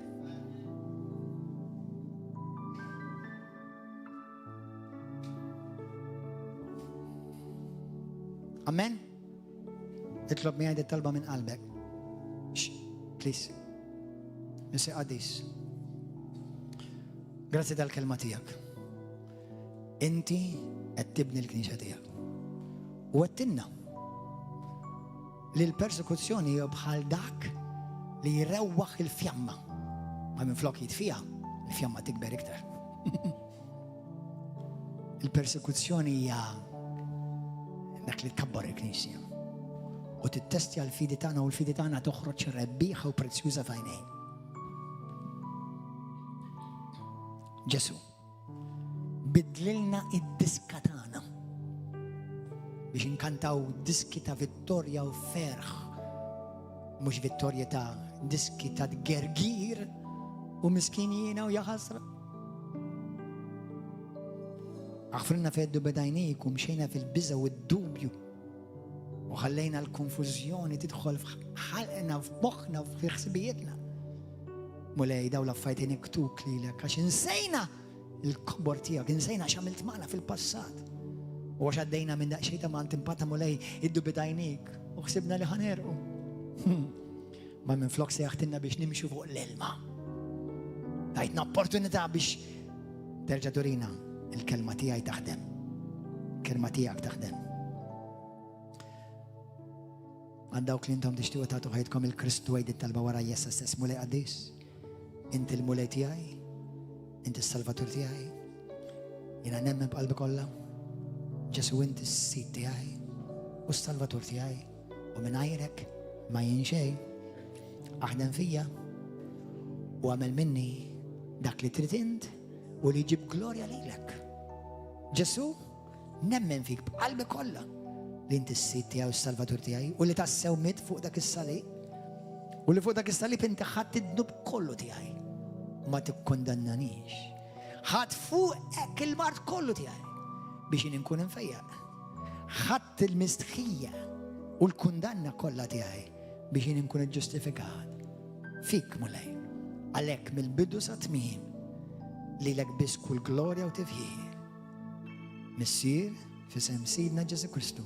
Amen? Itlob miegħi talba minn qalbek. Please. Mr. Addis. Grazzi tal-kelma tiegħek. Inti qed tibni l-Knisja tiegħek. U għedtinna li l-persekuzzjoni hija bħal dak li jirrewwaħ il-fjamma. Ma minflok jitfija, il-fjamma tikber iktar. Il-persekuzzjoni hija dak li tkabbar il-Knisja. U tittestja l-fidi tagħna u l-fidi tagħna toħroġ rebbieħa u prezzjuża f'għajnejn. Ġesu, bidlilna id-diska tagħna biex inkantaw diski ta' vittorja u ferħ, mhux vittorja ta' diski ta' gergir u miskinjina u jaħasra. Aħfrinna feddu bedajnejk u mxejna fil-biża u d-dubju u ħallejna l-konfużjoni tidħol f'ħalqna, f'moħħna u f'ħsibijietna. Mulej daw l-affajt niktuk lilek għax insejna il-kobor tiegħek, insejna x'għamilt magħna fil-passat. U għax għaddejna minn daqsxejn ta' mant impata mulej iddu bedajnejk u ħsibna li ħanerqu. Ma minn flok se jaħtinna biex nimxu fuq l-ilma. Tajtna opportunità biex terġa' turina il-kelma tiegħi taħdem. Kelma tiegħek taħdem. Għandawk li intom tixtiequ tagħtu ħajtkom il-Kristu għajdit talba wara Jessa stess mulej qaddis. Inti l-mulej tiegħi, inti s-Salvatur tiegħi. Jiena nemmen b'qalbi kollha. Ġesu inti s-Sid tiegħi u s-Salvatur tiegħi u mingħajrek ma jien xejn. Aħdem fija u għamel minni dak li trid int u li jġib glorja lilek. Ġesu, nemmen fik b'qalbi kollha li inti s-Sid tiegħi u s-Salvatur tiegħi u li tassew mit fuq dak is-salib u li fuq dak is-salib inti ħadd id-dnub kollu tiegħi ma tikkondannanix. Ħadd fuq hekk il-mart kollu tiegħi biex inkun infejjaq. Ħadd il-mistħija u l-kundanna kollha tiegħi biex inkun iġġustifikat. Fik mulej, għalhekk mill-bidu sa tmiem lilek biss kull glorja u tifjir. Missier f'isem Sidna Ġesu Kristu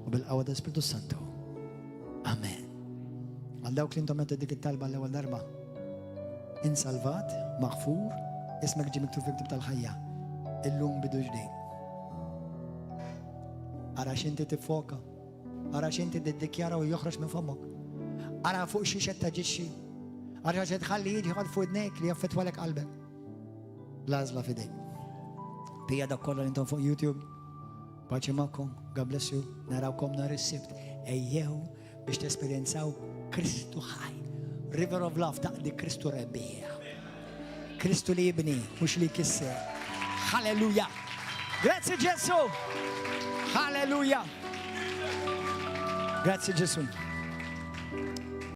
u bil-qawwa ta' Spiritu Santu. Amen. Għal dawk li intom qed dik it-talba l-ewwel darba. Insalvat, maħfur, ismek ġie miktub fil-ktieb tal-ħajja. Illum bidu ġdid. Ara x'inti tiffoka, ara x'inti tiddikjara u joħroġ minn fomok. Ara fuq xi xed taġixxi. Ara xed tħalli jiġi ħadd fuq idnejk li jaffettwalek qalbek. L-għażla f'idejk. Bija dak kollha li intom fuq YouTube. Paċi magħkom, God bless you, narawkom nhar is-Sibt. Ejjew biex tesperjenzaw Kristu ħaj. River of love taqdi Kristu rebbieħ. Kristu li jibni, mhux li jkisser. Halleluja. Grazie Ġesu. Halleluja. Grazie Ġesu.